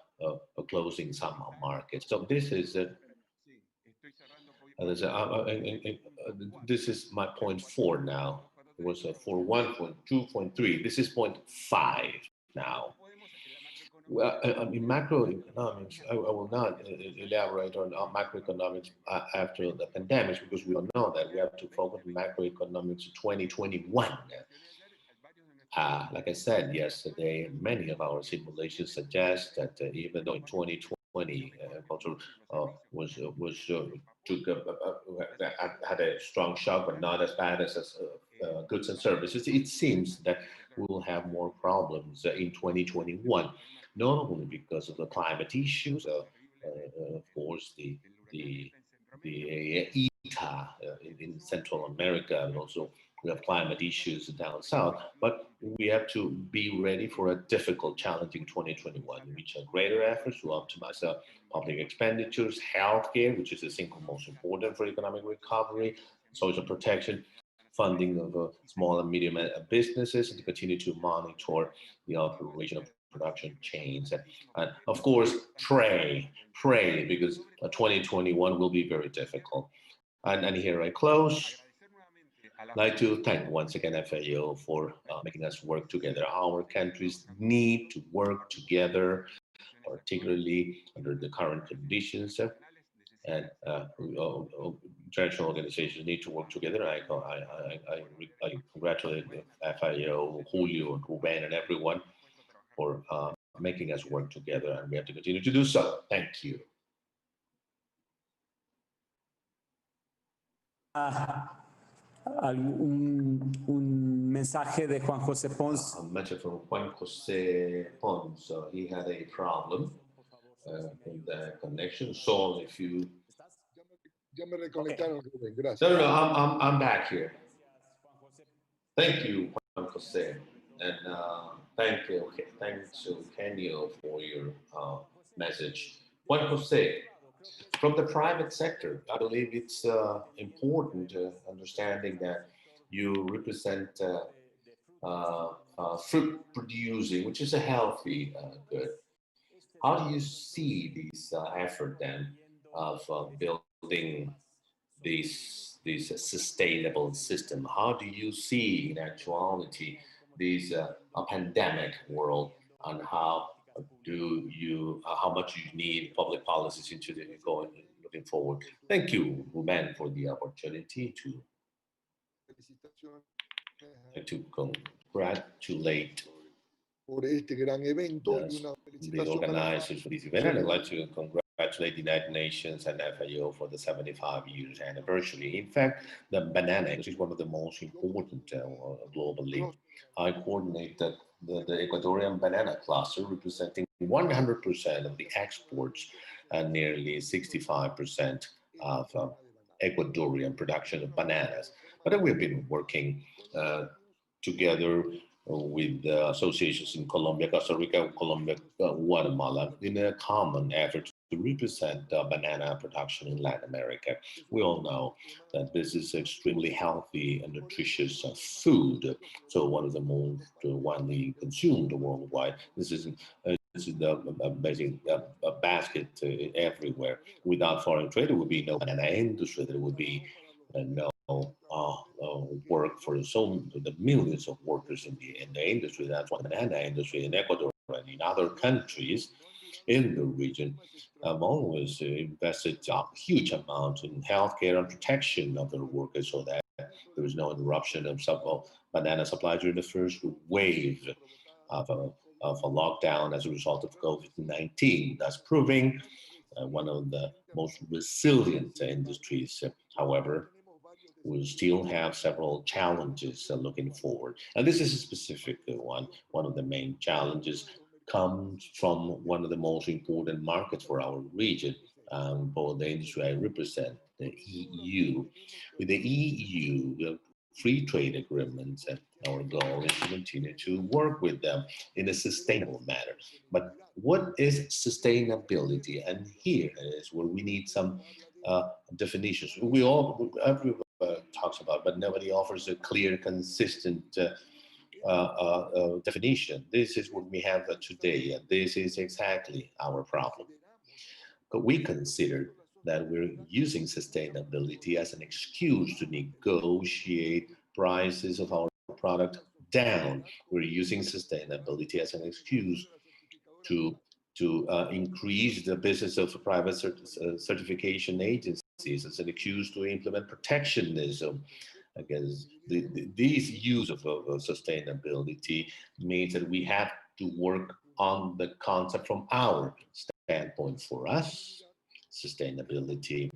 closing some markets. So this is this is my point 4 now. It was for 1.2.3. This is point 5 now. Well, in macroeconomics, I will not elaborate on macroeconomics after the pandemic because we don't know that. We have to focus on macroeconomics 2021. Like I said yesterday, many of our simulations suggest that even though in 2020 agriculture had a strong shock, but not as bad as goods and services, it seems that we will have more problems in 2021. Not only because of the climate issues, of course, the ETA in Central America, and also we have climate issues down south, but we have to be ready for a difficult, challenging 2021, which are greater efforts to optimize public expenditures, healthcare, which is the single most important for economic recovery, social protection, funding of small and medium businesses, and to continue to monitor the operation of production chains. And of course, pray, because 2021 will be very difficult. And here I close. I'd like to thank once again FAO for making us work together. Our countries need to work together, particularly under the current conditions. And international organizations need to work together. I congratulate FAO, Julio, and Ruben, and everyone for making us work together, and we have to continue to do so. Thank you. Un mensaje de Juan José Pons. A message from Juan José Pons. He had a problem in the connection. So if you... Ya me reconectaron, Rubén. Gracias. No, I'm back here. Thank you, Juan José. And thanks Eugenio for your message. Juan José, from the private sector, I believe it's important understanding that you represent fruit producing, which is a healthy good. How do you see this effort then of building this sustainable system? How do you see in actuality this pandemic world, and how much you need public policies into the looking forward. Thank you, Ruben, for the opportunity to congratulate por este gran evento y una the felicitación a la organizers for this event. And I'd like to congratulate the United Nations and FAO for the 75 years anniversary. In fact, the banana is one of the most important globally. I coordinate the Ecuadorian banana cluster, representing 100% of the exports and nearly 65% of Ecuadorian production of bananas. But we've been working together with associations in Colombia, Costa Rica, Colombia, Guatemala, in a common effort to represent banana production in Latin America. We all know that this is extremely healthy and nutritious food, so one of the most widely consumed worldwide. This is the basic basket everywhere. Without foreign trade, there would be no banana industry. There would be no work for the millions of workers in the industry. That's why the banana industry in Ecuador and in other countries in the region have always invested a huge amount in healthcare and protection of their workers, so that there is no interruption of banana supply during the first wave of a lockdown as a result of COVID-19. That's proving one of the most resilient industries. However, we still have several challenges looking forward. And this is a specific one. One of the main challenges comes from one of the most important markets for our region, for the industry I represent, the EU. With the EU, we have free trade agreements, and our goal is to continue to work with them in a sustainable manner. But what is sustainability? And here is where we need some definitions. Everyone talks about, but nobody offers a clear, consistent definition. This is what we have today, and this is exactly our problem. But we consider that we're using sustainability as an excuse to negotiate prices of our product down. We're using sustainability as an excuse to increase the business of private certification agencies, as an excuse to implement protectionism against these use of sustainability means that we have to work on the concept from our standpoint. For us, sustainability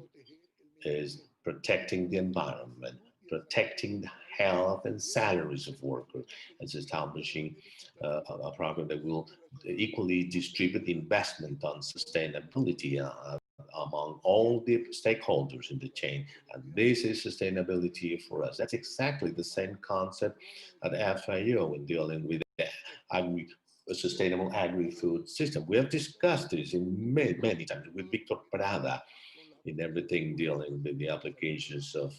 is protecting the environment, protecting the health and salaries of workers, and establishing a program that will equally distribute the investment on sustainability among all the stakeholders in the chain. And this is sustainability for us. That's exactly the same concept at FAO in dealing with a sustainable agri-food system. We have discussed this in many times with Victor Prada, in everything dealing with the applications of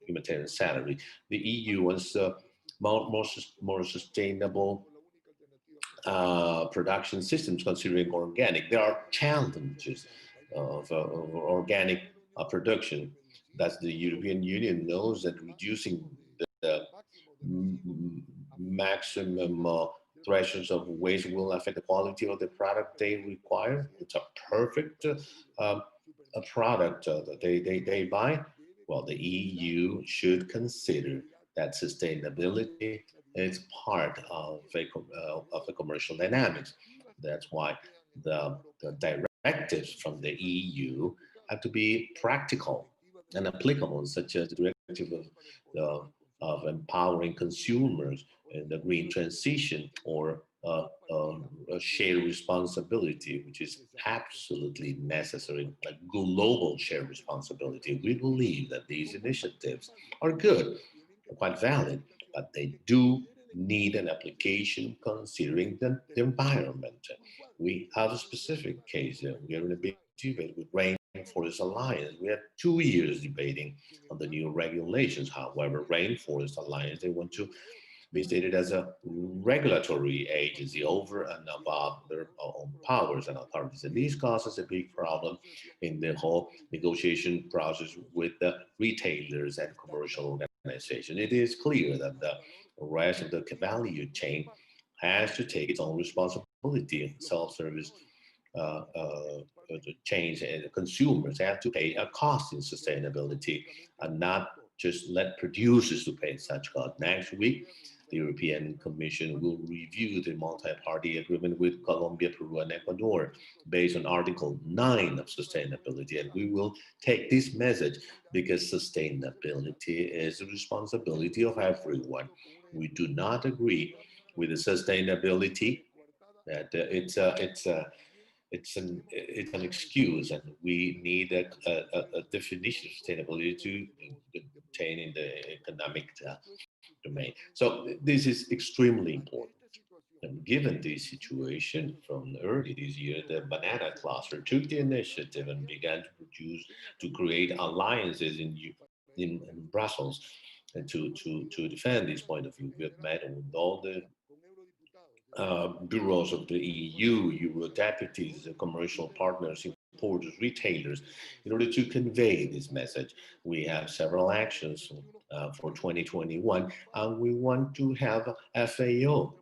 humanitarian salary. The EU wants more sustainable production systems considering organic. There are challenges of organic production. That's the European Union knows that reducing the maximum thresholds of waste will affect the quality of the product they require. It's a perfect a product that they buy. Well, the EU should consider that sustainability is part of a commercial dynamics. That's why the directives from the EU have to be practical and applicable, such as the directive of empowering consumers in the green transition, or a shared responsibility, which is absolutely necessary, like global shared responsibility. We believe that these initiatives are good, quite valid, but they do need an application considering the environment. We have a specific case. We are in a big debate with Rainforest Alliance. We had 2 years debating on the new regulations. However, Rainforest Alliance, they want to be stated as a regulatory agency over and above their own powers and authorities. And this causes a big problem in the whole negotiation process with the retailers and commercial Organization. It is clear that the rest of the value chain has to take its own responsibility. Self-service chains and consumers have to pay a cost in sustainability and not just let producers to pay such cost. Next week, the European Commission will review the multi-party agreement with Colombia, Peru, and Ecuador based on Article 9 of sustainability. And we will take this message because sustainability is the responsibility of everyone. We do not agree with the sustainability that it's an excuse, and we need a definition of sustainability to obtain in the economic domain. So this is extremely important. And given this situation, from early this year, the banana cluster took the initiative and began to create alliances in Brussels and to defend this point of view. We have met with all the bureaus of the EU, Euro deputies, commercial partners, importers, retailers, in order to convey this message. We have several actions for 2021, and we want to have FAO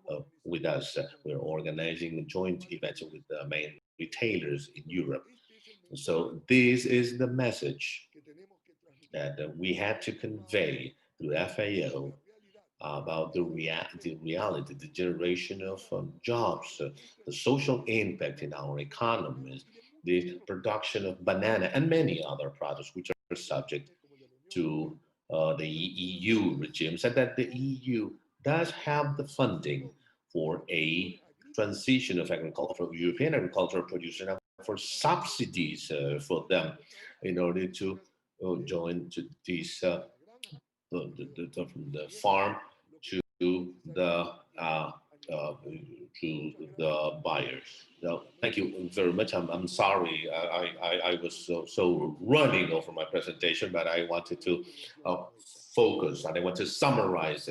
with us. We're organizing joint events with the main retailers in Europe. So this is the message that we had to convey through FAO about the reality, the generation of jobs, the social impact in our economies, the production of banana and many other products which are subject to the EU regimes, and that the EU does have the funding for a transition of agriculture, of European agricultural producers, and for subsidies for them in order to join to these the farm to the buyers. So thank you very much. I'm sorry. I was so running over my presentation, but I wanted to focus and I want to summarize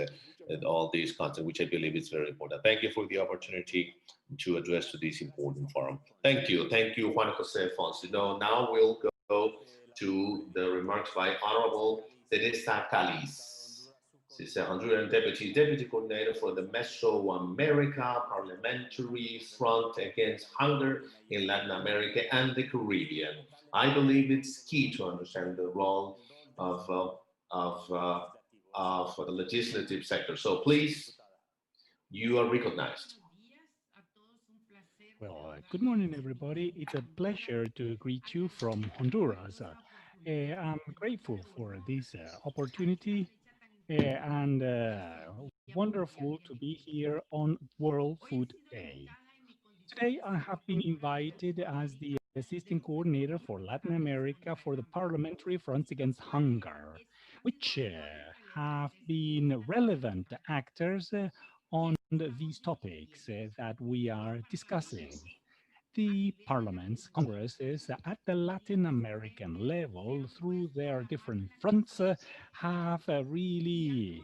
all these content, which I believe is very important. Thank you for the opportunity to address to this important forum. Thank you, Juan Jose Fonseca. Now we'll go to the remarks by Honorable Teresa Caliz. She's a Honduran deputy coordinator for the Mesoamerica Parliamentary Front Against Hunger in Latin America and the Caribbean. I believe it's key to understand the role of the legislative sector. So please, you are recognized. Well, good morning, everybody. It's a pleasure to greet you from Honduras. I'm grateful for this opportunity and wonderful to be here on World Food Day. Today, I have been invited as the assistant coordinator for Latin America for the Parliamentary Fronts Against Hunger, which have been relevant actors on these topics that we are discussing. The parliaments, congresses at the Latin American level, through their different fronts, have really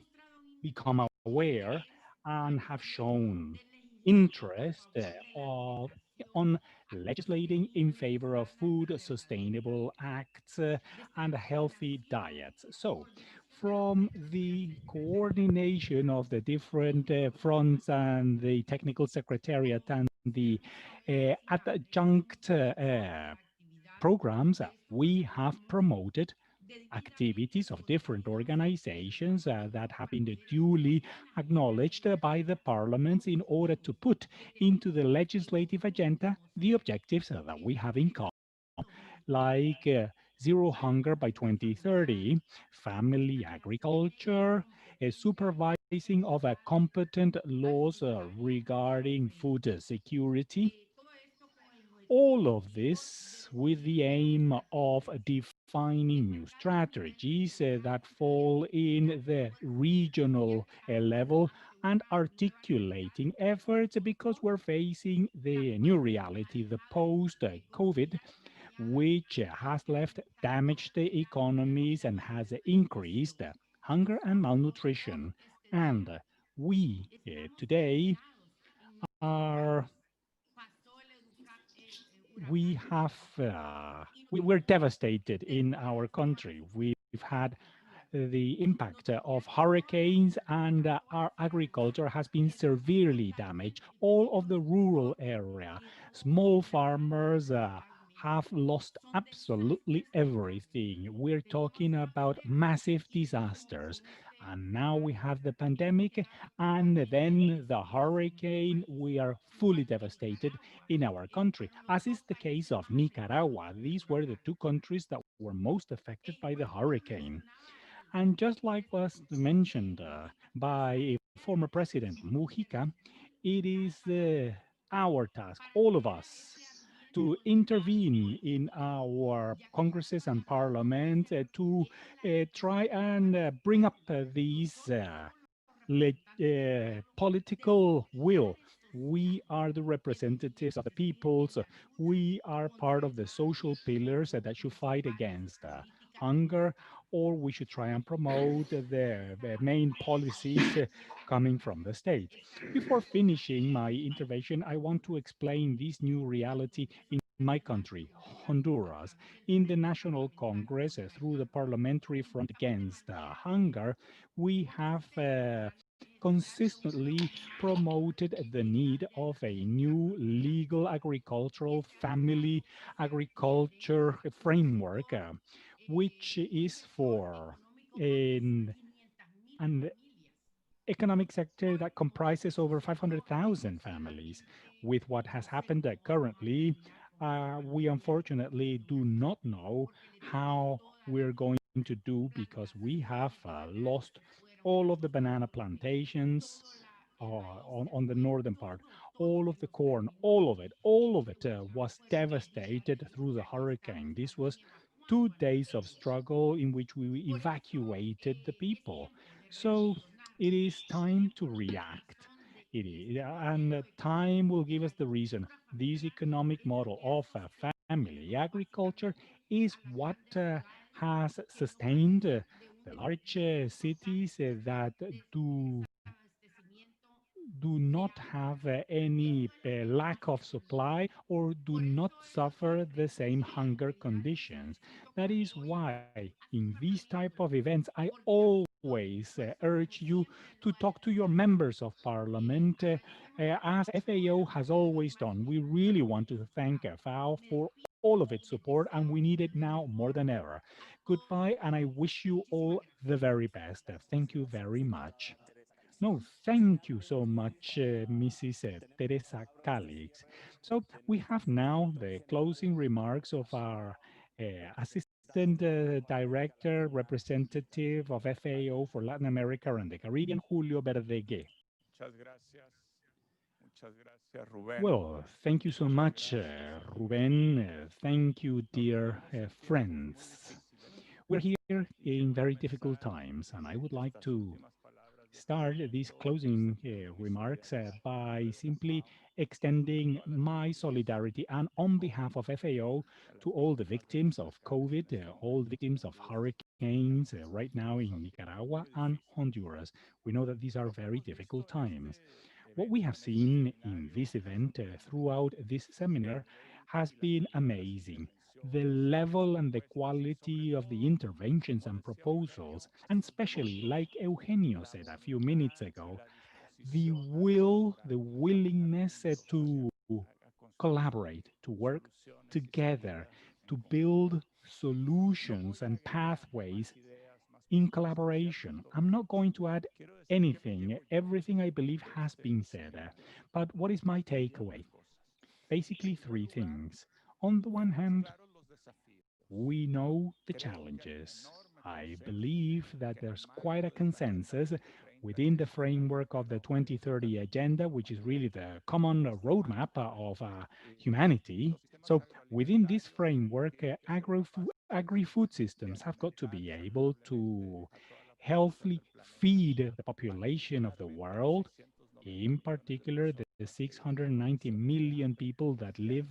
become aware and have shown interest on legislating in favor of food, sustainable acts, and healthy diets. So, from the coordination of the different fronts and the technical secretariat and the adjunct programs, we have promoted activities of different organizations that have been duly acknowledged by the parliaments in order to put into the legislative agenda the objectives that we have in common, like zero hunger by 2030, family agriculture, supervising of competent laws regarding food security, all of this with the aim of defining new strategies that fall in the regional level and articulating efforts because we're facing the new reality, the post-COVID, which has left damaged economies and has increased hunger and malnutrition. And we today are we're devastated in our country. We've had the impact of hurricanes, and our agriculture has been severely damaged. All of the rural area, small farmers have lost absolutely everything. We're talking about massive disasters. And now we have the pandemic and then the hurricane. We are fully devastated in our country, as is the case of Nicaragua. These were the two countries that were most affected by the hurricane. And just like was mentioned by former President Mujica, it is our task, all of us, to intervene in our congresses and parliament to try and bring up these political will. We are the representatives of the people. So we are part of the social pillars that should fight against hunger, or we should try and promote the main policies coming from the state. Before finishing my intervention, I want to explain this new reality in my country, Honduras. In the National Congress, through the Parliamentary Front Against Hunger, we have consistently promoted the need of a new legal agricultural family agriculture framework, which is for an economic sector that comprises over 500,000 families. With what has happened currently, we unfortunately do not know how we're going to do because we have lost all of the banana plantations on the northern part. All of the corn, all of it was devastated through the hurricane. This was 2 days of struggle in which we evacuated the people. So it is time to react. It is, and time will give us the reason. This economic model of family agriculture is what has sustained the large cities that do not have any lack of supply or do not suffer the same hunger conditions. That is why in these type of events I always urge you to talk to your members of parliament as FAO has always done. We really want to thank FAO for all of its support, and we need it now more than ever. Goodbye, and I wish you all the very best. Thank you very much. No, thank you so much, Mrs. Teresa Calix. So we have now the closing remarks of our Assistant Director, Representative of FAO for Latin America and the Caribbean, Julio Verdeguer. Well, thank you so much, Ruben. Thank you, dear friends. We're here in very difficult times, and I would like to start these closing remarks by simply extending my solidarity and on behalf of FAO to all the victims of COVID, all the victims of hurricanes right now in Nicaragua and Honduras. We know that these are very difficult times. What we have seen in this event throughout this seminar has been amazing. The level and the quality of the interventions and proposals, and especially, like Eugenio said a few minutes ago, the willingness to collaborate, to work together, to build solutions and pathways in collaboration. I'm not going to add anything. Everything I believe has been said. But what is my takeaway? Basically, three things. On the one hand, we know the challenges. I believe that there's quite a consensus within the framework of the 2030 Agenda, which is really the common roadmap of humanity. So, within this framework, agri-food systems have got to be able to healthily feed the population of the world, in particular the 690 million people that live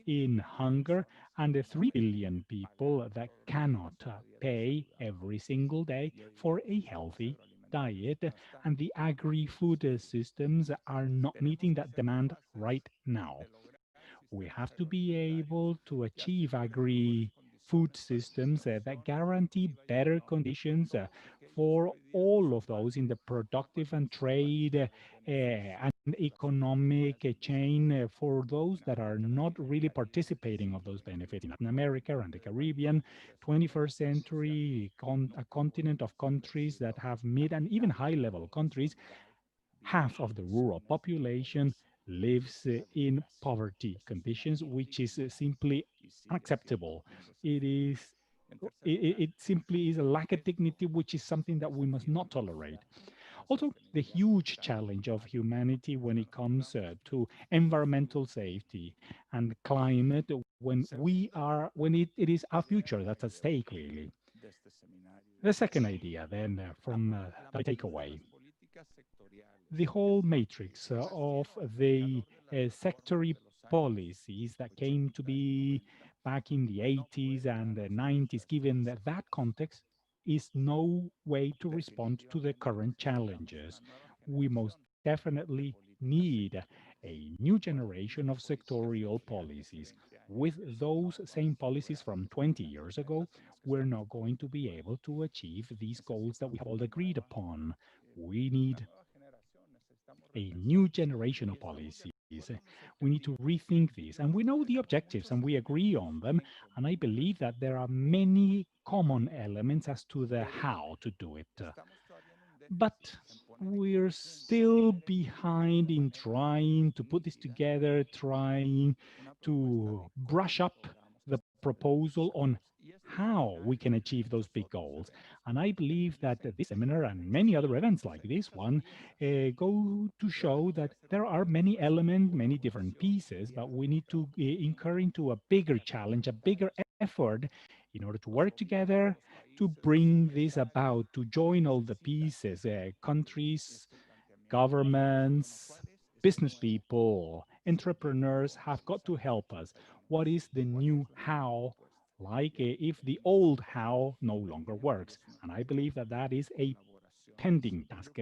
in hunger and the 3 billion people that cannot pay every single day for a healthy diet, and the agri-food systems are not meeting that demand right now. We have to be able to achieve food systems that guarantee better conditions for all of those in the productive and trade and economic chain for those that are not really participating of those benefits in Latin America and the Caribbean, 21st century, a continent of countries that have mid and even high-level countries. Half of the rural population lives in poverty conditions, which is simply unacceptable. It is it simply is a lack of dignity, which is something that we must not tolerate. Also, the huge challenge of humanity when it comes to environmental safety and climate, when it is our future that's at stake, really. The second idea, then, from the takeaway, the whole matrix of the sectory policies that came to be back in the 80s and the 90s, given that context, is no way to respond to the current challenges. We most definitely need a new generation of sectorial policies. With those same policies from 20 years ago, we're not going to be able to achieve these goals that we have all agreed upon. We need a new generation of policies. We need to rethink these. And we know the objectives and we agree on them. And I believe that there are many common elements as to the how to do it. But we're still behind in trying to put this together, trying to brush up the proposal on how we can achieve those big goals. And I believe that this seminar and many other events like this one go to show that there are many elements, many different pieces, but we need to incur into a bigger challenge, a bigger effort in order to work together to bring this about, to join all the pieces, countries, governments, business people, entrepreneurs have got to help us. What is the new how? Like if the old how no longer works. And I believe that that is a pending task.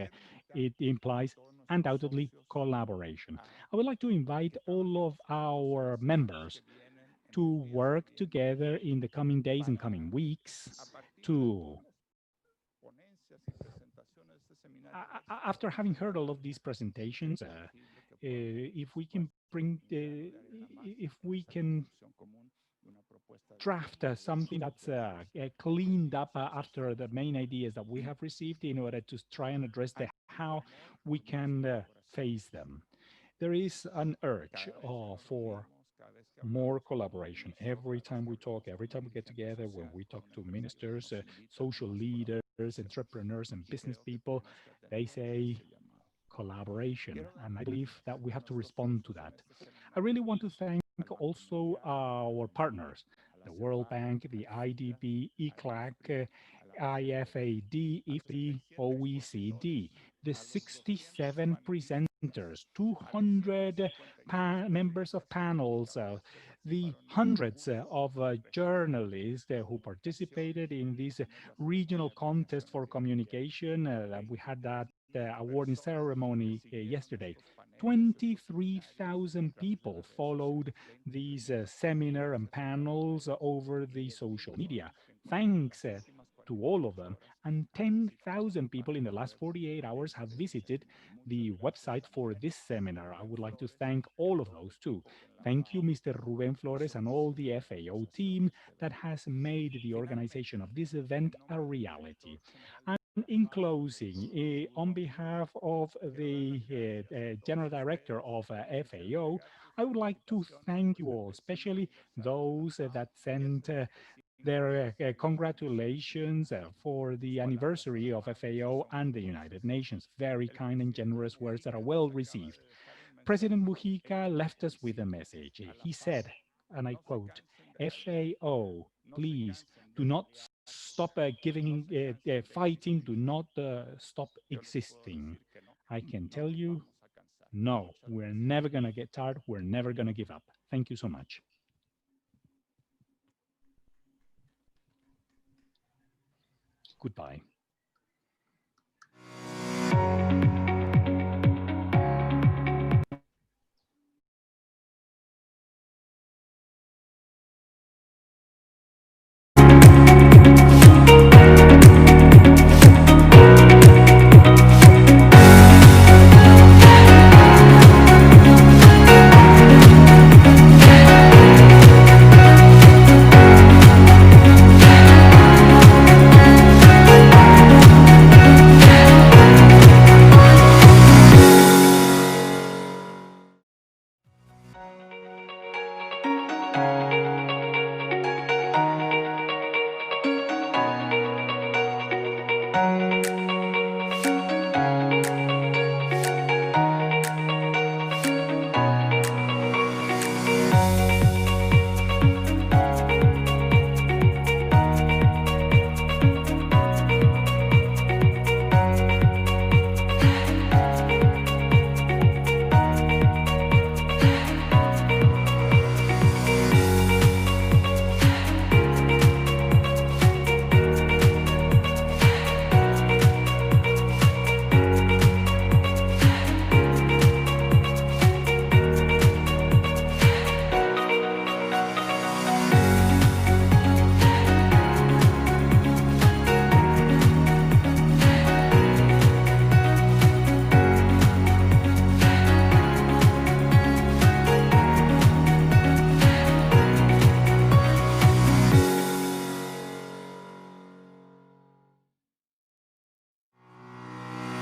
It implies undoubtedly collaboration. I would like to invite all of our members to work together in the coming days and coming weeks to after having heard all of these presentations, if we can if we can draft something that's cleaned up after the main ideas that we have received in order to try and address the how we can face them. There is an urge for more collaboration. Every time we talk, every time we get together, when we talk to ministers, social leaders, entrepreneurs, and business people, they say collaboration. And I believe that we have to respond to that. I really want to thank also our partners, the World Bank, the IDB, ECLAC, IFAD, IFD, OECD, the 67 presenters, 200 members of panels, the hundreds of journalists who participated in this regional contest for communication. We had that awarding ceremony yesterday. 23,000 people followed these seminar and panels over the social media. Thanks to all of them. And 10,000 people in the last 48 hours have visited the website for this seminar. I would like to thank all of those too. Thank you, Mr. Ruben Flores and all the FAO team that has made the organization of this event a reality. And in closing, on behalf of the General Director of FAO, I would like to thank you all, especially those that sent their congratulations for the anniversary of FAO and the United Nations. Very kind and generous words that are well received. President Mujica left us with a message. He said, and I quote, FAO, please do not stop fighting, do not stop existing. I can tell you, no, we're never going to get tired. We're never going to give up. Thank you so much. Goodbye.